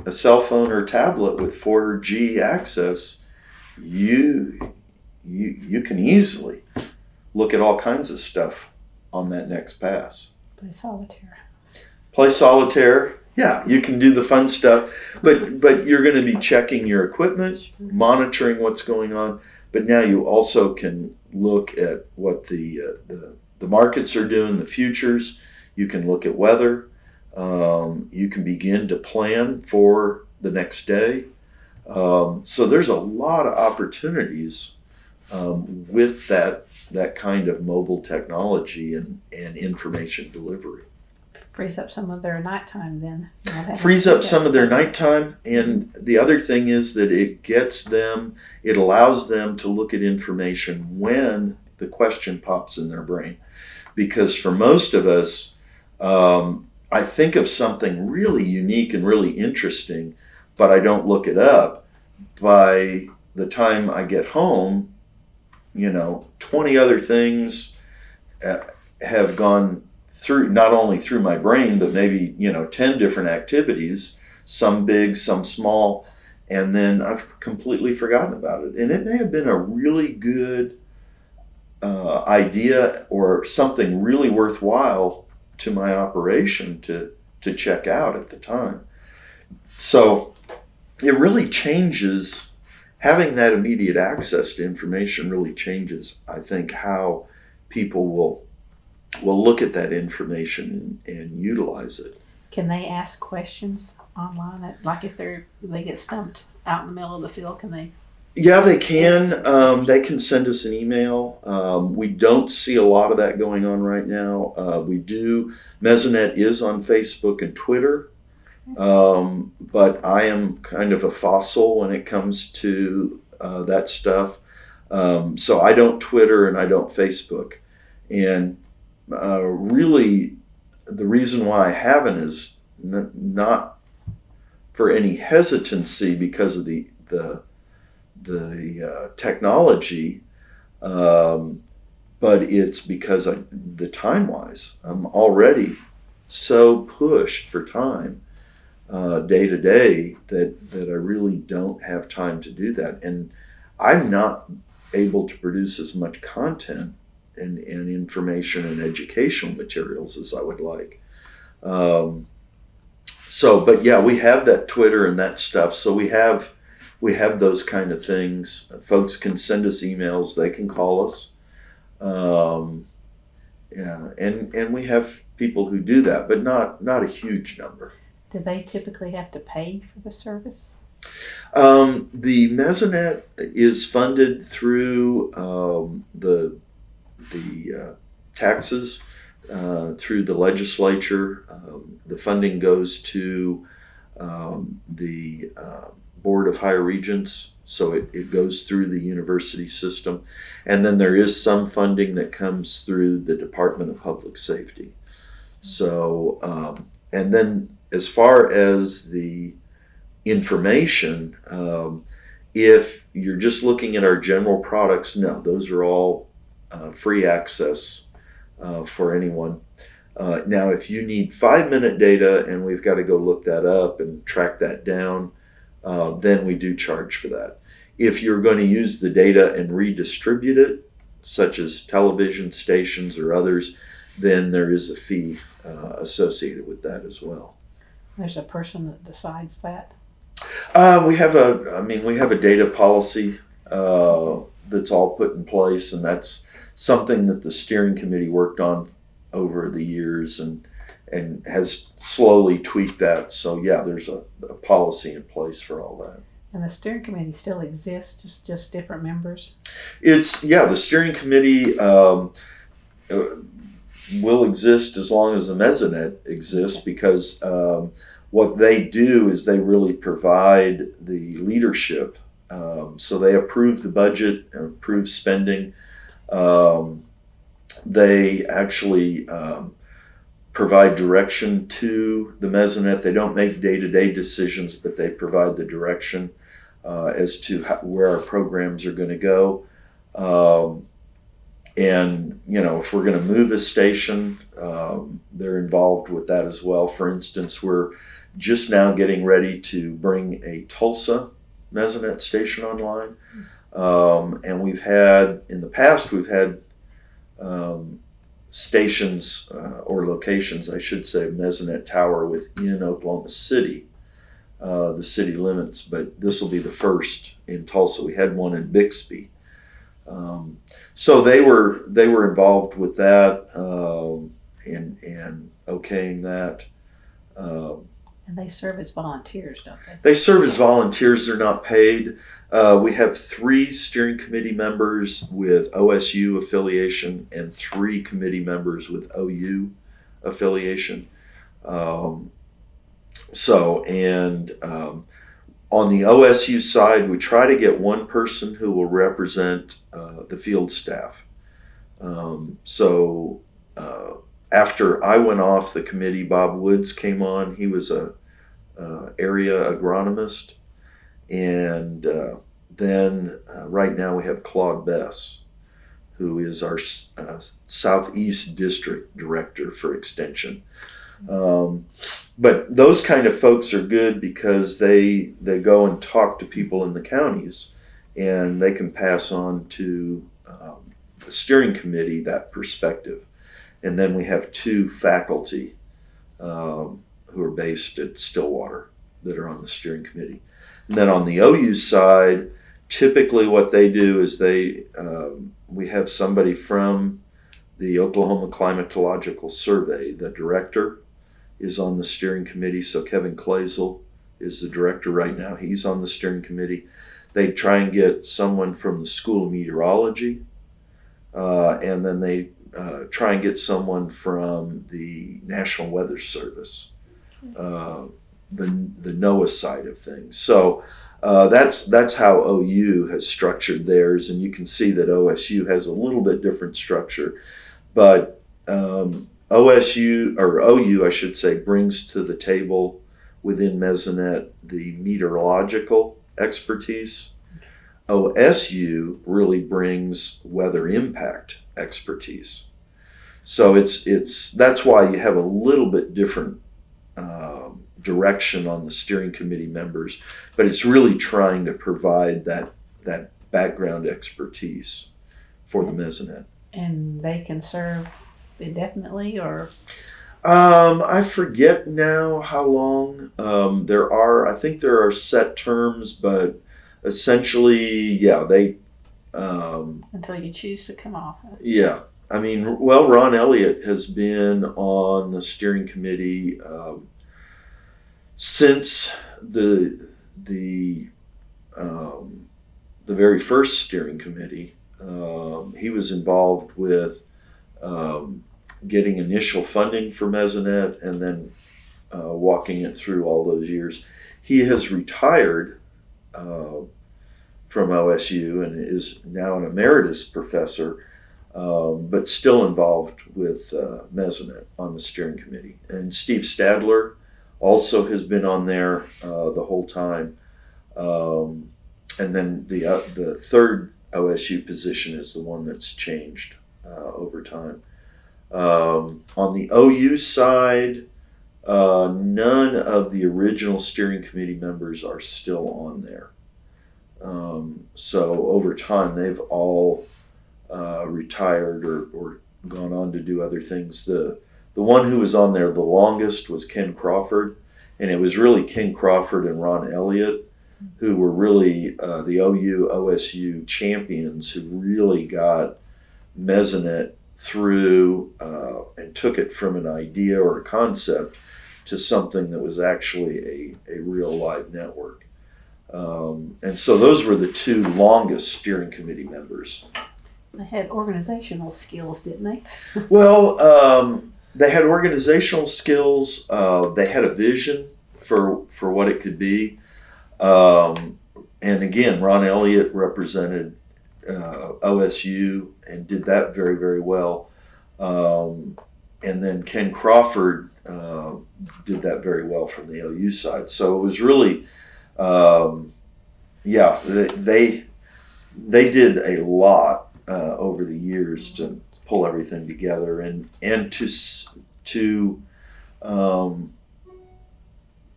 a cell phone or tablet with 4G access, you can easily look at all kinds of stuff on that next pass. Play solitaire. Yeah, you can do the fun stuff, but you're going to be checking your equipment, monitoring what's going on. But now you also can look at what the markets are doing, the futures. You can look at weather. You can begin to plan for the next day. So there's a lot of opportunities with that kind of mobile technology and information delivery. Frees up some of their nighttime then. Frees up some of their nighttime, and the other thing is that it allows them to look at information when the question pops in their brain. Because for most of us, I think of something really unique and really interesting, but I don't look it up. By the time I get home, 20 other things have gone through, not only through my brain, but maybe 10 different activities, some big, some small, and then I've completely forgotten about it. And it may have been a really good idea or something really worthwhile to my operation to check out at the time. So it really changes, having that immediate access to information really changes, I think, how people will look at that information and utilize it. Can they ask questions online? Like if they get stumped out in the middle of the field, can they? Yeah, they can. They can send us an email. We don't see a lot of that going on right now. We do. Mesonet is on Facebook and Twitter, but I am kind of a fossil when it comes to that stuff. So I don't Twitter and I don't Facebook. And really, the reason why I haven't is not for any hesitancy because of the technology, but it's because the time-wise, I'm already so pushed for time day to day that I really don't have time to do that, and I'm not able to produce as much content and information and educational materials as I would like. But yeah, we have that Twitter and that stuff. So we have those kind of things. Folks can send us emails. They can call us. Yeah, and we have people who do that, but not a huge number. Do they typically have to pay for the service? The Mesonet is funded through the taxes, through the legislature. The funding goes to the Board of Higher Regents, So it goes through the university system. And then there is some funding that comes through the Department of Public Safety. So, and then as far as the information, if you're just looking at our general products, no, those are all free access for anyone. Now, if you need 5-minute data and we've got to go look that up and track that down, then we do charge for that. If you're going to use the data and redistribute it, such as television stations or others, then there is a fee associated with that as well. There's a person that decides that. We have a data policy that's all put in place, and that's something that the steering committee worked on over the years and has slowly tweaked that. So yeah, there's a policy in place for all that. And the steering committee still exists, just different members? The steering committee will exist as long as the Mesonet exists, because what they do is they really provide the leadership. So they approve the budget, approve spending. They actually provide direction to the Mesonet. They don't make day-to-day decisions, but they provide the direction as to where our programs are going to go. And, if we're going to move a station, they're involved with that as well. For instance, we're just now getting ready to bring a Tulsa Mesonet station online. And in the past, we've had stations or locations, I should say, Mesonet Tower within Oklahoma City, the city limits, but this will be the first in Tulsa. We had one in Bixby. So they were involved with that and okaying that. And they serve as volunteers, don't they? They serve as volunteers. They're not paid. We have 3 steering committee members with OSU affiliation and 3 committee members with OU affiliation. On the OSU side, we try to get one person who will represent the field staff. After I went off the committee, Bob Woods came on. He was a area agronomist. And then right now we have Claude Bess, who is our Southeast District Director for Extension. But those kind of folks are good because they go and talk to people in the counties, and they can pass on to the steering committee that perspective. And then we have 2 faculty who are based at Stillwater that are on the steering committee. And then on the OU side, typically what they do is we have somebody from the Oklahoma Climatological Survey. The director is on the steering committee. So Kevin Clazel is the director right now. He's on the steering committee. They try and get someone from the School of Meteorology, and then they try and get someone from the National Weather Service, the NOAA side of things. So that's how OU has structured theirs, and you can see that OSU has a little bit different structure, but OSU, or OU I should say, brings to the table within Mesonet the meteorological expertise. OSU really brings weather impact expertise. So that's why you have a little bit different direction on the steering committee members, but it's really trying to provide that background expertise for the Mesonet. And they can serve indefinitely, or? I forget now how long. I think there are set terms, but essentially, yeah, they. Until you choose to come off. Yeah. I mean, Ron Elliott has been on the steering committee since the very first steering committee. He was involved with getting initial funding for Mesonet and then walking it through all those years. He has retired from OSU and is now an emeritus professor, but still involved with Mesonet on the steering committee. And Steve Stadler also has been on there the whole time. And then the third OSU position is the one that's changed over time. On the OU side, none of the original steering committee members are still on there. So over time, they've all retired or gone on to do other things. The one who was on there the longest was Ken Crawford, and it was really Ken Crawford and Ron Elliott who were really the OU OSU champions who really got Mesonet through and took it from an idea or a concept to something that was actually a real live network. And so those were the two longest steering committee members. They had organizational skills, didn't they? Well, they had organizational skills. They had a vision for what it could be. And again, Ron Elliott represented OSU and did that very, very well. And then Ken Crawford did that very well from the OU side. So it was really, they did a lot over the years to pull everything together and to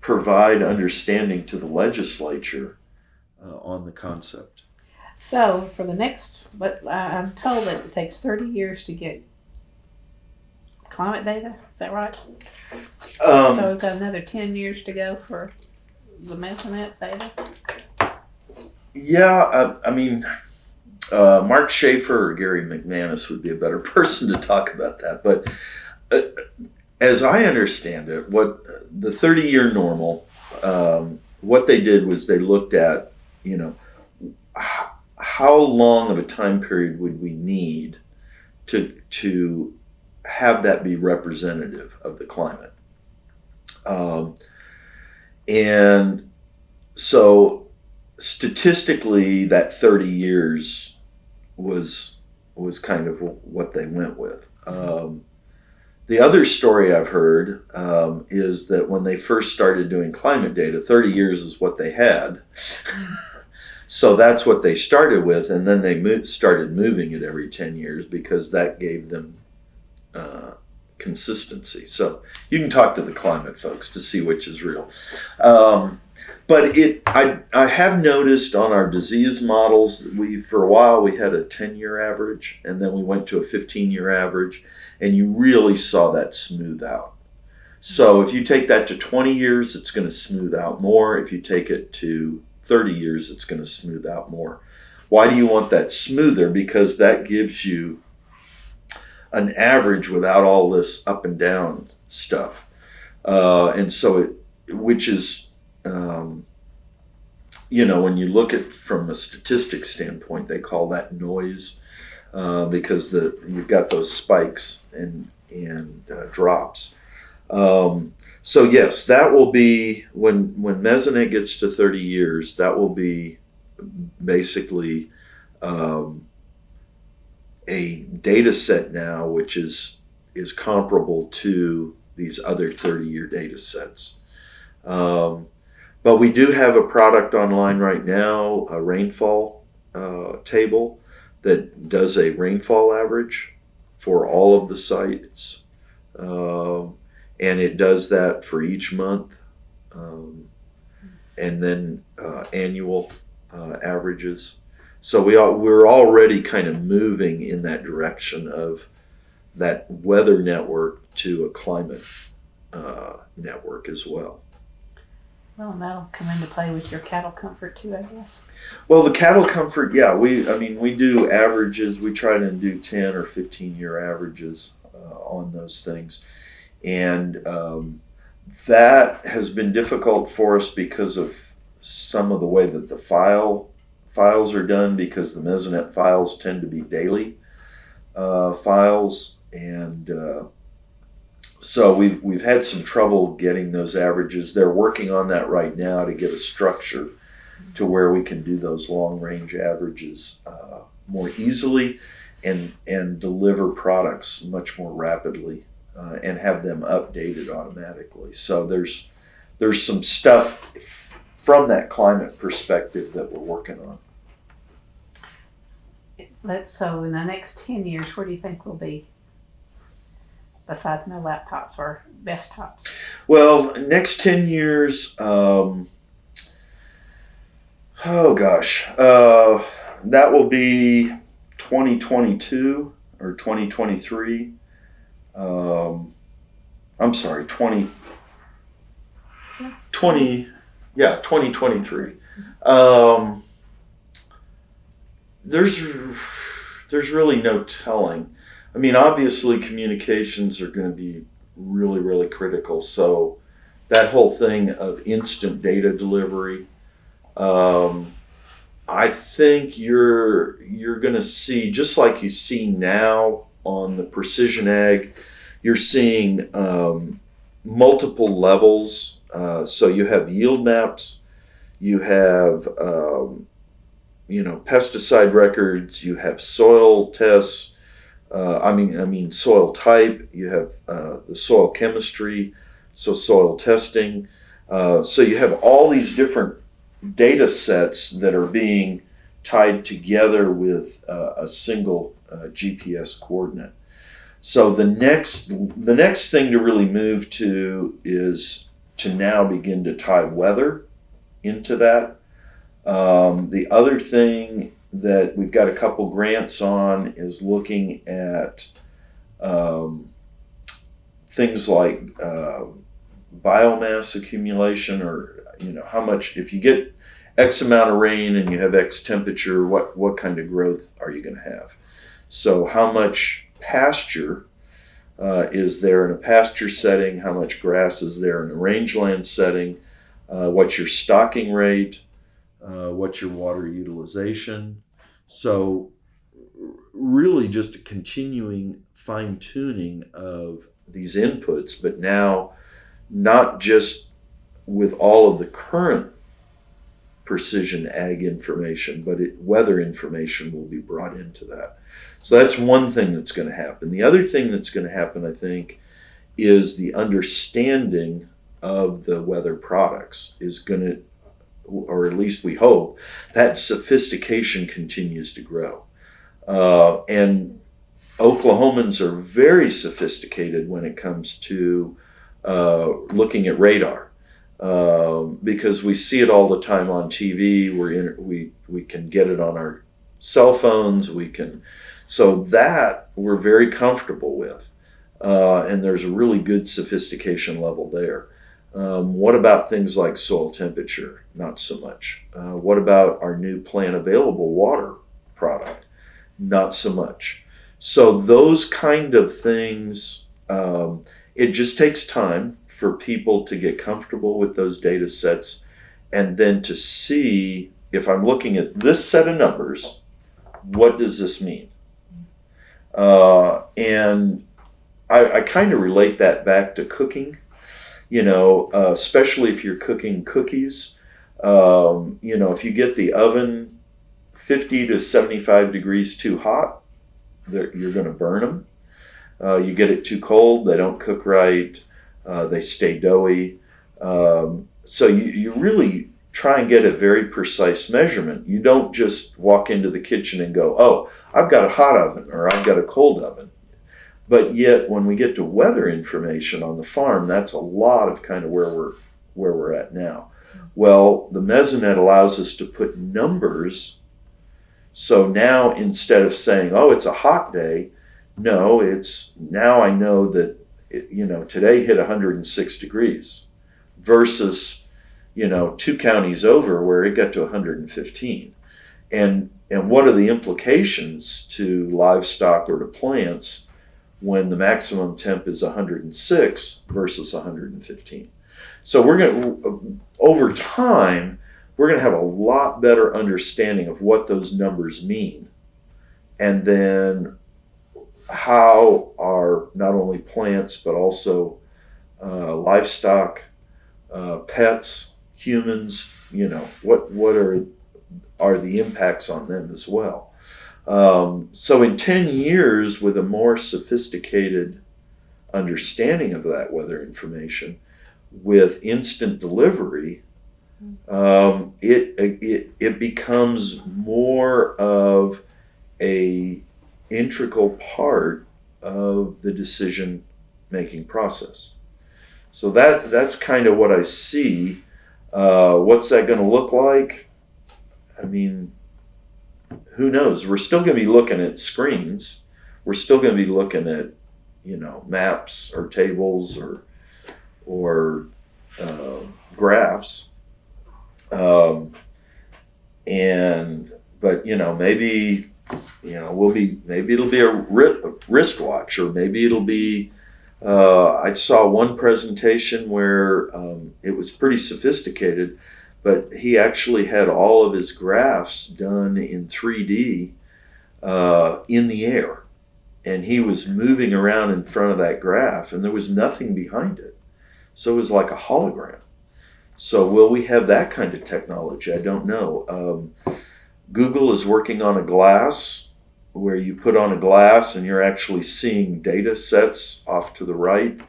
provide understanding to the legislature on the concept. So for the next, but I'm told that it takes 30 years to get climate data. Is that right? So we've got another 10 years to go for the Mesonet data. Yeah, I mean, Mark Schaefer or Gary McManus would be a better person to talk about that. But as I understand it, what the 30-year normal, what they did was they looked at, how long of a time period would we need to have that be representative of the climate. And so statistically, that 30 years was kind of what they went with. The other story I've heard is that when they first started doing climate data, 30 years is what they had. So that's what they started with, and then they started moving it every 10 years because that gave them consistency. So you can talk to the climate folks to see which is real. But I have noticed on our disease models, for a while we had a 10-year average, and then we went to a 15-year average, and you really saw that smooth out. So if you take that to 20 years, it's going to smooth out more. If you take it to 30 years, it's going to smooth out more. Why do you want that smoother? Because that gives you an average without all this up and down stuff. And so which is, when you look at from a statistics standpoint, they call that noise because you've got those spikes and drops. So yes, that will be when Mesonet gets to 30 years. That will be basically a data set now, which is comparable to these other 30-year data sets. But we do have a product online right now, a rainfall table that does a rainfall average for all of the sites. And it does that for each month, and then annual averages. So we're already kind of moving in that direction of that weather network to a climate network as well. Well, and that'll come into play with your cattle comfort too, I guess. Well, the cattle comfort, yeah, we do averages. We try to do 10 or 15-year averages on those things. And that has been difficult for us because of some of the way that the files are done, because the Mesonet files tend to be daily files, and so we've had some trouble getting those averages. They're working on that right now to get a structure to where we can do those long range averages more easily and deliver products much more rapidly and have them updated automatically. So there's some stuff from that climate perspective that we're working on. So in the next 10 years, where do you think we'll be? Besides no laptops or desktops? Well, next 10 years, oh gosh, that will be 2022 or 2023. I'm sorry, 2023. There's really no telling. I mean, obviously communications are going to be really, really critical. So that whole thing of instant data delivery, I think you're going to see, just like you see now on the precision ag, you're seeing multiple levels. So you have yield maps, you have pesticide records, you have soil tests. I mean soil type. You have the soil chemistry, so soil testing. So you have all these different data sets that are being tied together with a single GPS coordinate. So the next thing to really move to is to now begin to tie weather into that. The other thing that we've got a couple grants on is looking at things like biomass accumulation, or how much, if you get X amount of rain and you have X temperature, what kind of growth are you going to have? So how much pasture is there in a pasture setting? How much grass is there in a rangeland setting? What's your stocking rate? What's your water utilization? So really just a continuing fine-tuning of these inputs, but now not just with all of the current precision ag information, but weather information will be brought into that. So that's one thing that's going to happen. The other thing that's going to happen, I think, is the understanding of the weather products is going to, or at least we hope, that sophistication continues to grow. And Oklahomans are very sophisticated when it comes to looking at radar, because we see it all the time on TV. We can get it on our cell phones. So that we're very comfortable with, and there's a really good sophistication level there. What about things like soil temperature? Not so much. What about our new plant available water product? Not so much. So those kind of things, it just takes time for people to get comfortable with those data sets, and then to see, if I'm looking at this set of numbers, what does this mean? And I kind of relate that back to cooking. Especially if you're cooking cookies, if you get the oven 50 to 75 degrees too hot, you're going to burn them. You get it too cold, they don't cook right, they stay doughy. So you really try and get a very precise measurement. You don't just walk into the kitchen and go, oh, I've got a hot oven or I've got a cold oven. But yet, when we get to weather information on the farm, that's a lot of kind of where we're at now. Well, the Mesonet allows us to put numbers. So now, instead of saying, "Oh, it's a hot day," no, it's now I know that today hit 106 degrees, versus 2 counties over where it got to 115. And what are the implications to livestock or to plants when the maximum temp is 106 versus 115. So over time, we're going to have a lot better understanding of what those numbers mean, and then how our not only plants but also livestock, pets, humans what are the impacts on them as well. So in 10 years, with a more sophisticated understanding of that weather information, with instant delivery, it becomes more of a integral part of the decision making process. So that's kind of what I see. What's that going to look like? I mean, who knows? We're still going to be looking at screens. We're still going to be looking at, maps or tables or graphs. But maybe maybe it'll be a wristwatch, or maybe it'll be. I saw one presentation where it was pretty sophisticated, but he actually had all of his graphs done in 3D in the air. And he was moving around in front of that graph, and there was nothing behind it. So it was like a hologram. So will we have that kind of technology? I don't know. Google is working on a glass where you put on a glass and you're actually seeing data sets off to the right.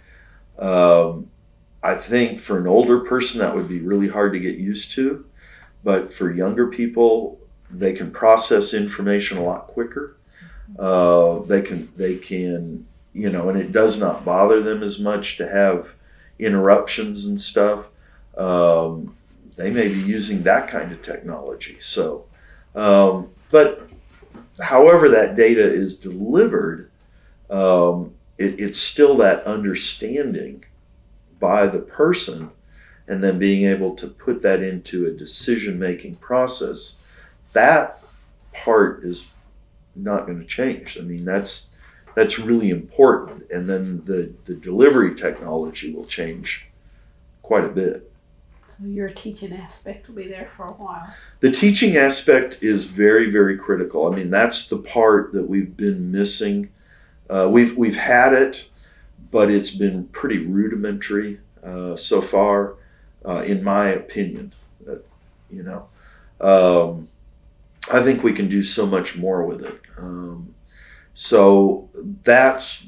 I think for an older person that would be really hard to get used to, but for younger people, they can process information a lot quicker. They can, and it does not bother them as much to have interruptions and stuff. They may be using that kind of technology. So, but however that data is delivered, it's still that understanding by the person, and then being able to put that into a decision-making process. That part is not going to change. I mean, that's really important. And then the delivery technology will change quite a bit. So your teaching aspect will be there for a while. The teaching aspect is very, very critical. I mean, that's the part that we've been missing. We've had it, but it's been pretty rudimentary so far, in my opinion. I think we can do so much more with it. So that's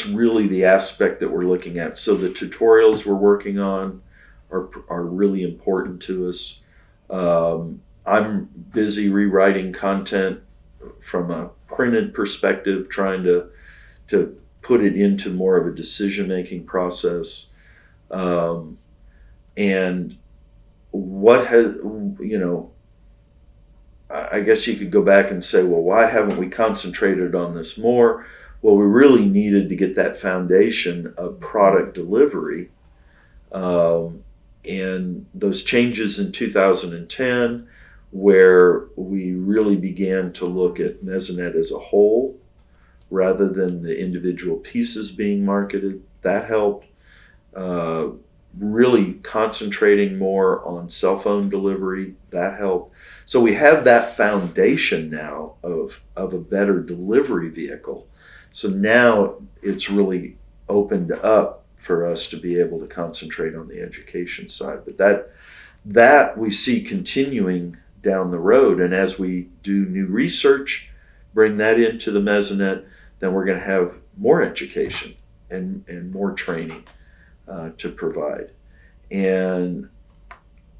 really the aspect that we're looking at. So the tutorials we're working on are really important to us. I'm busy rewriting content from a printed perspective, trying to put it into more of a decision-making process. And what has, I guess you could go back and say, well, why haven't we concentrated on this more? Well, we really needed to get that foundation of product delivery. And those changes in 2010, where we really began to look at Mesonet as a whole rather than the individual pieces being marketed, that helped. Really concentrating more on cell phone delivery, that helped. So we have that foundation now of a better delivery vehicle. So now it's really opened up for us to be able to concentrate on the education side. But that we see continuing down the road. And as we do new research, bring that into the Mesonet, then we're going to have more education and more training to provide. And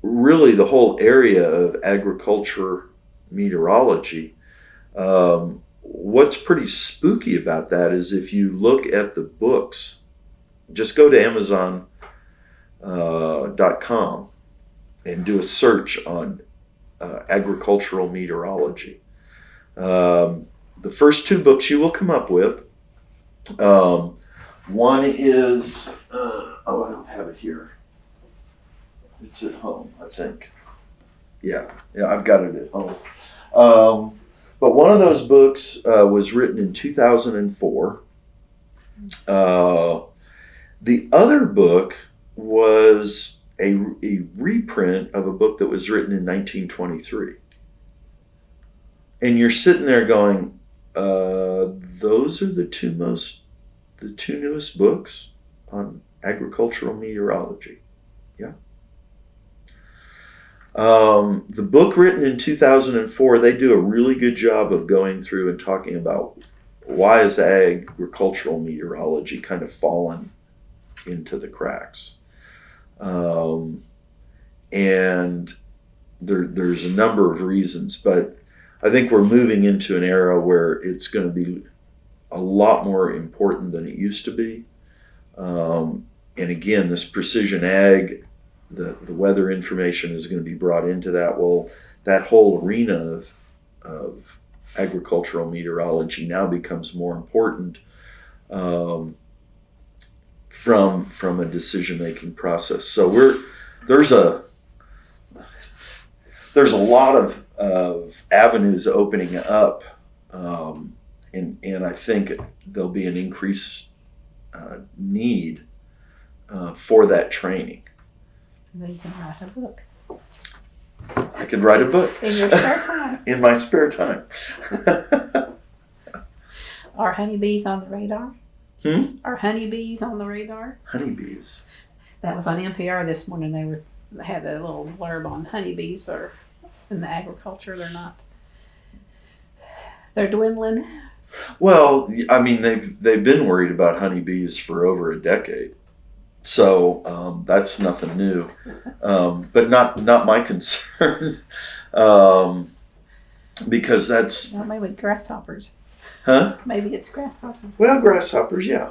really the whole area of agriculture meteorology, what's pretty spooky about that is if you look at the books, just go to Amazon.com and do a search on agricultural meteorology. The first two books you will come up with, one is, I don't have it here. It's at home, I think. Yeah, I've got it at home. But one of those books was written in 2004. The other book was a reprint of a book that was written in 1923. And you're sitting there going, those are the two newest books on agricultural meteorology. Yeah. The book written in 2004, they do a really good job of going through and talking about why has agricultural meteorology kind of fallen into the cracks. And there's a number of reasons, but I think we're moving into an era where it's going to be a lot more important than it used to be. And again, this precision ag, the weather information is going to be brought into that. Well, that whole arena of agricultural meteorology now becomes more important from a decision-making process. So there's a lot of avenues opening up, and I think there'll be an increased need for that training. So you can write a book. I could write a book. In your spare time. In my spare time. Are honeybees on the radar? Are honeybees on the radar? Honeybees. That was on NPR this morning. They had a little blurb on honeybees are in the agriculture. They're dwindling. Well, I mean, they've been worried about honeybees for over a decade. So that's nothing new, but not my concern, because that's... Well, maybe grasshoppers. Huh? Maybe it's grasshoppers. Well, grasshoppers, yeah.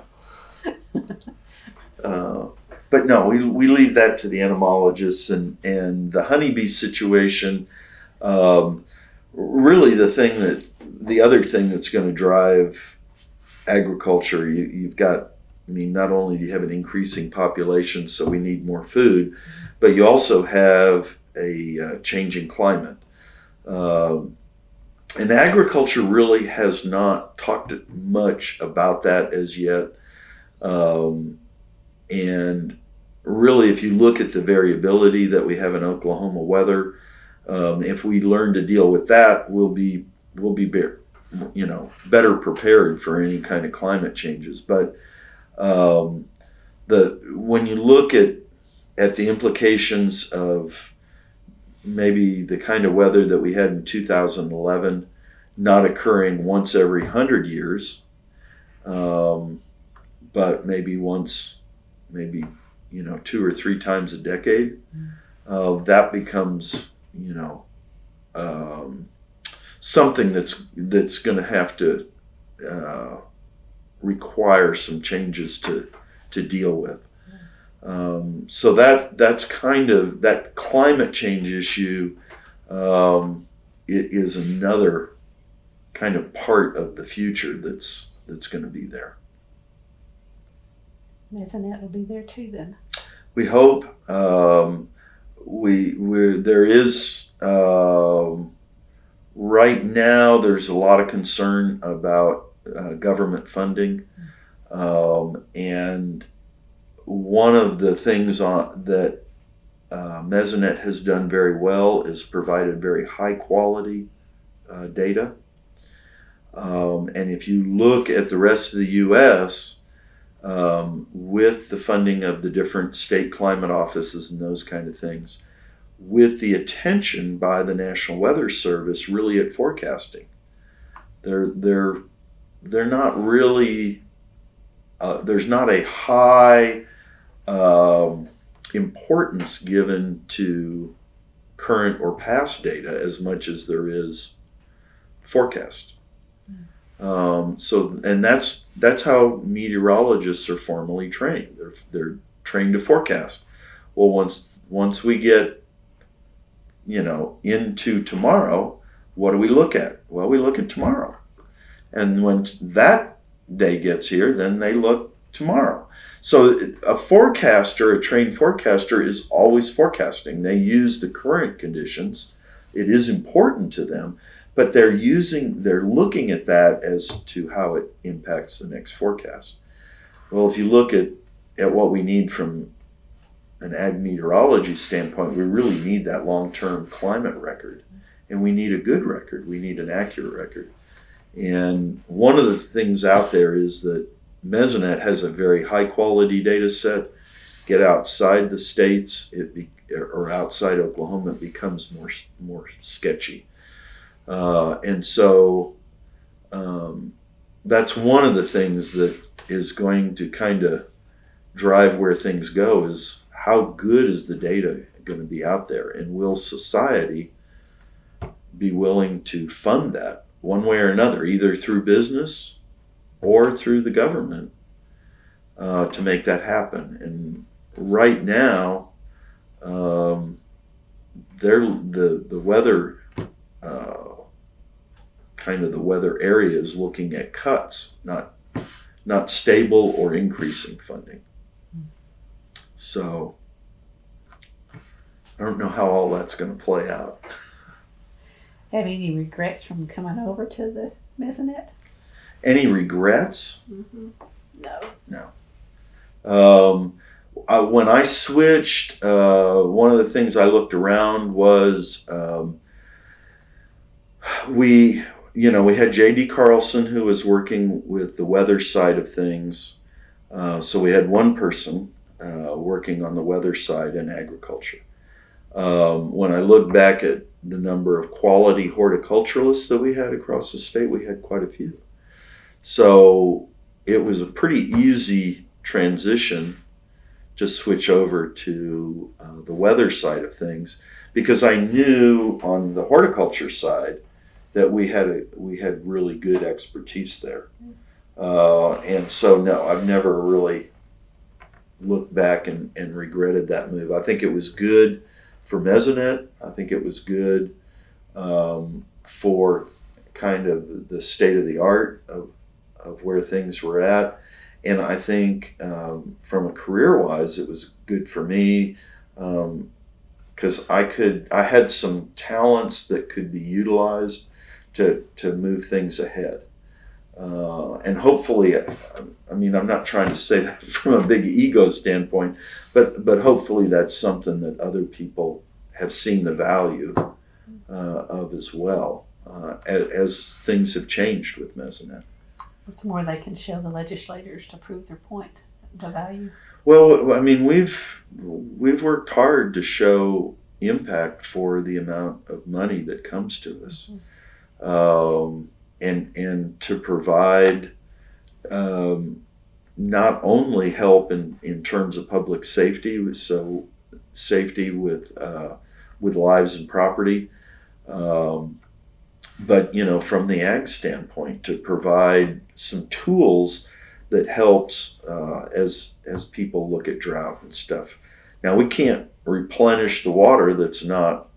But no, we leave that to the entomologists, and the honeybee situation, really the other thing that's going to drive agriculture, you've got, I mean, not only do you have an increasing population, so we need more food, but you also have a changing climate. And agriculture really has not talked much about that as yet. And really, if you look at the variability that we have in Oklahoma weather, if we learn to deal with that, we'll be better prepared for any kind of climate changes. But when you look at the implications of maybe the kind of weather that we had in 2011 not occurring once every 100 years, but maybe two or three times a decade, that becomes something that's going to have to require some changes to deal with. So that's kind of that climate change issue. It is another kind of part of the future that's going to be there. Mesonet will be there too then. We hope. There is right now. There's a lot of concern about government funding, and one of the things that Mesonet has done very well is provided very high quality data. And if you look at the rest of the U.S., with the funding of the different state climate offices and those kind of things, with the attention by the National Weather Service really at forecasting, they're not really there's not a high importance given to current or past data as much as there is forecast. And that's how meteorologists are formally trained. They're trained to forecast. Well, once we get into tomorrow, what do we look at? Well, we look at tomorrow. And when that day gets here, then they look tomorrow. So a trained forecaster is always forecasting. They use the current conditions. It is important to them, but they're looking at that as to how it impacts the next forecast. Well, if you look at what we need from an ag meteorology standpoint, we really need that long-term climate record, and we need a good record. We need an accurate record. And one of the things out there is that Mesonet has a very high quality data set. Get outside the states, or outside Oklahoma, it becomes more sketchy. And so that's one of the things that is going to kind of drive where things go, is how good is the data going to be out there, and will society be willing to fund that one way or another, either through business or through the government, to make that happen. And right now, the weather, kind of the weather area is looking at cuts, not stable or increasing funding. So I don't know how all that's going to play out. Have any regrets from coming over to the Mesonet? Any regrets? Mm-hmm. No. When I switched, one of the things I looked around was we had J.D. Carlson, who was working with the weather side of things. So we had one person working on the weather side in agriculture. When I look back at the number of quality horticulturalists that we had across the state, we had quite a few. So it was a pretty easy transition to switch over to the weather side of things, because I knew on the horticulture side that we had really good expertise there. And so no, I've never really looked back and regretted that move. I think it was good for Mesonet. I think it was good for kind of the state of the art of where things were at. And I think from a career-wise, it was good for me, because I had some talents that could be utilized to move things ahead. And hopefully, I mean, I'm not trying to say that from a big ego standpoint, but hopefully that's something that other people have seen the value of as well, as things have changed with Mesonet. What's more, they can show the legislators to prove their point, the value. Well, I mean, we've worked hard to show impact for the amount of money that comes to us. Mm-hmm. And to provide not only help in terms of public safety, so safety with lives and property, but from the ag standpoint, to provide some tools that helps as people look at drought and stuff. Now, we can't replenish the water that's not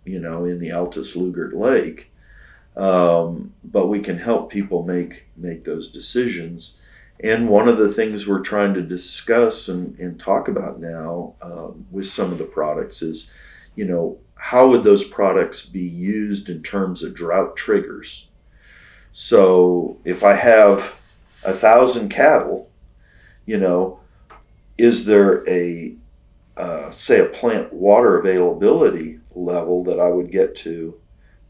in the Altus Lugert Lake. But we can help people make those decisions. And one of the things we're trying to discuss and talk about now with some of the products is, how would those products be used in terms of drought triggers? So if I have 1,000 cattle, is there say a plant water availability level that I would get to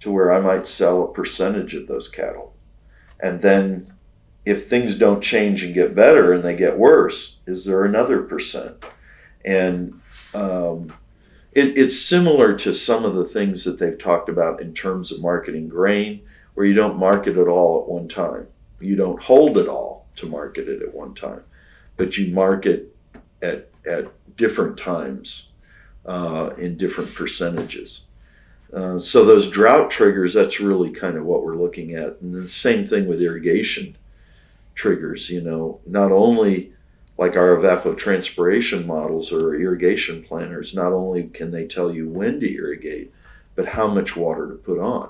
where I might sell a percentage of those cattle? And then if things don't change and get better and they get worse, is there another percent? And it's similar to some of the things that they've talked about in terms of marketing grain, where you don't market it all at one time. You don't hold it all to market it at one time, but you market at different times in different percentages. So those drought triggers, that's really kind of what we're looking at. And the same thing with irrigation triggers, not only like our evapotranspiration models or irrigation planners, not only can they tell you when to irrigate, but how much water to put on.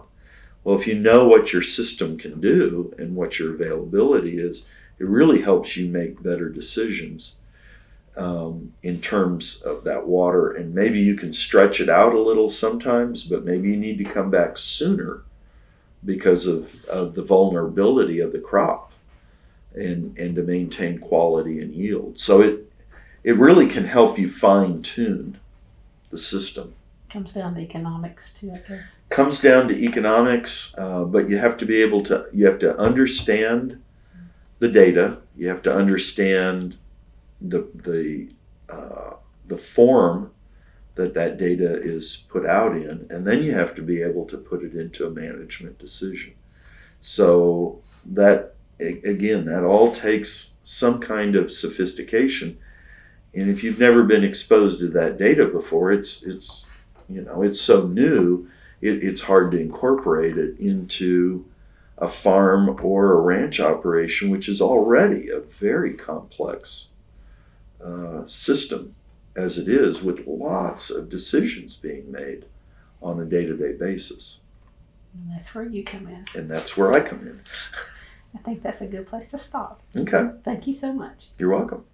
Well, if you know what your system can do and what your availability is, it really helps you make better decisions in terms of that water. And maybe you can stretch it out a little sometimes, but maybe you need to come back sooner because of the vulnerability of the crop and to maintain quality and yield. So it really can help you fine tune the system. Comes down to economics too, I guess. Comes down to economics, but you have to understand the data. You have to understand the form that data is put out in, and then you have to be able to put it into a management decision. So that, again, that all takes some kind of sophistication. And if you've never been exposed to that data before, it's so new, it's hard to incorporate it into a farm or a ranch operation, which is already a very complex system as it is, with lots of decisions being made on a day-to-day basis. And that's where you come in. And that's where I come in. I think that's a good place to stop. Okay. Thank you so much. You're welcome.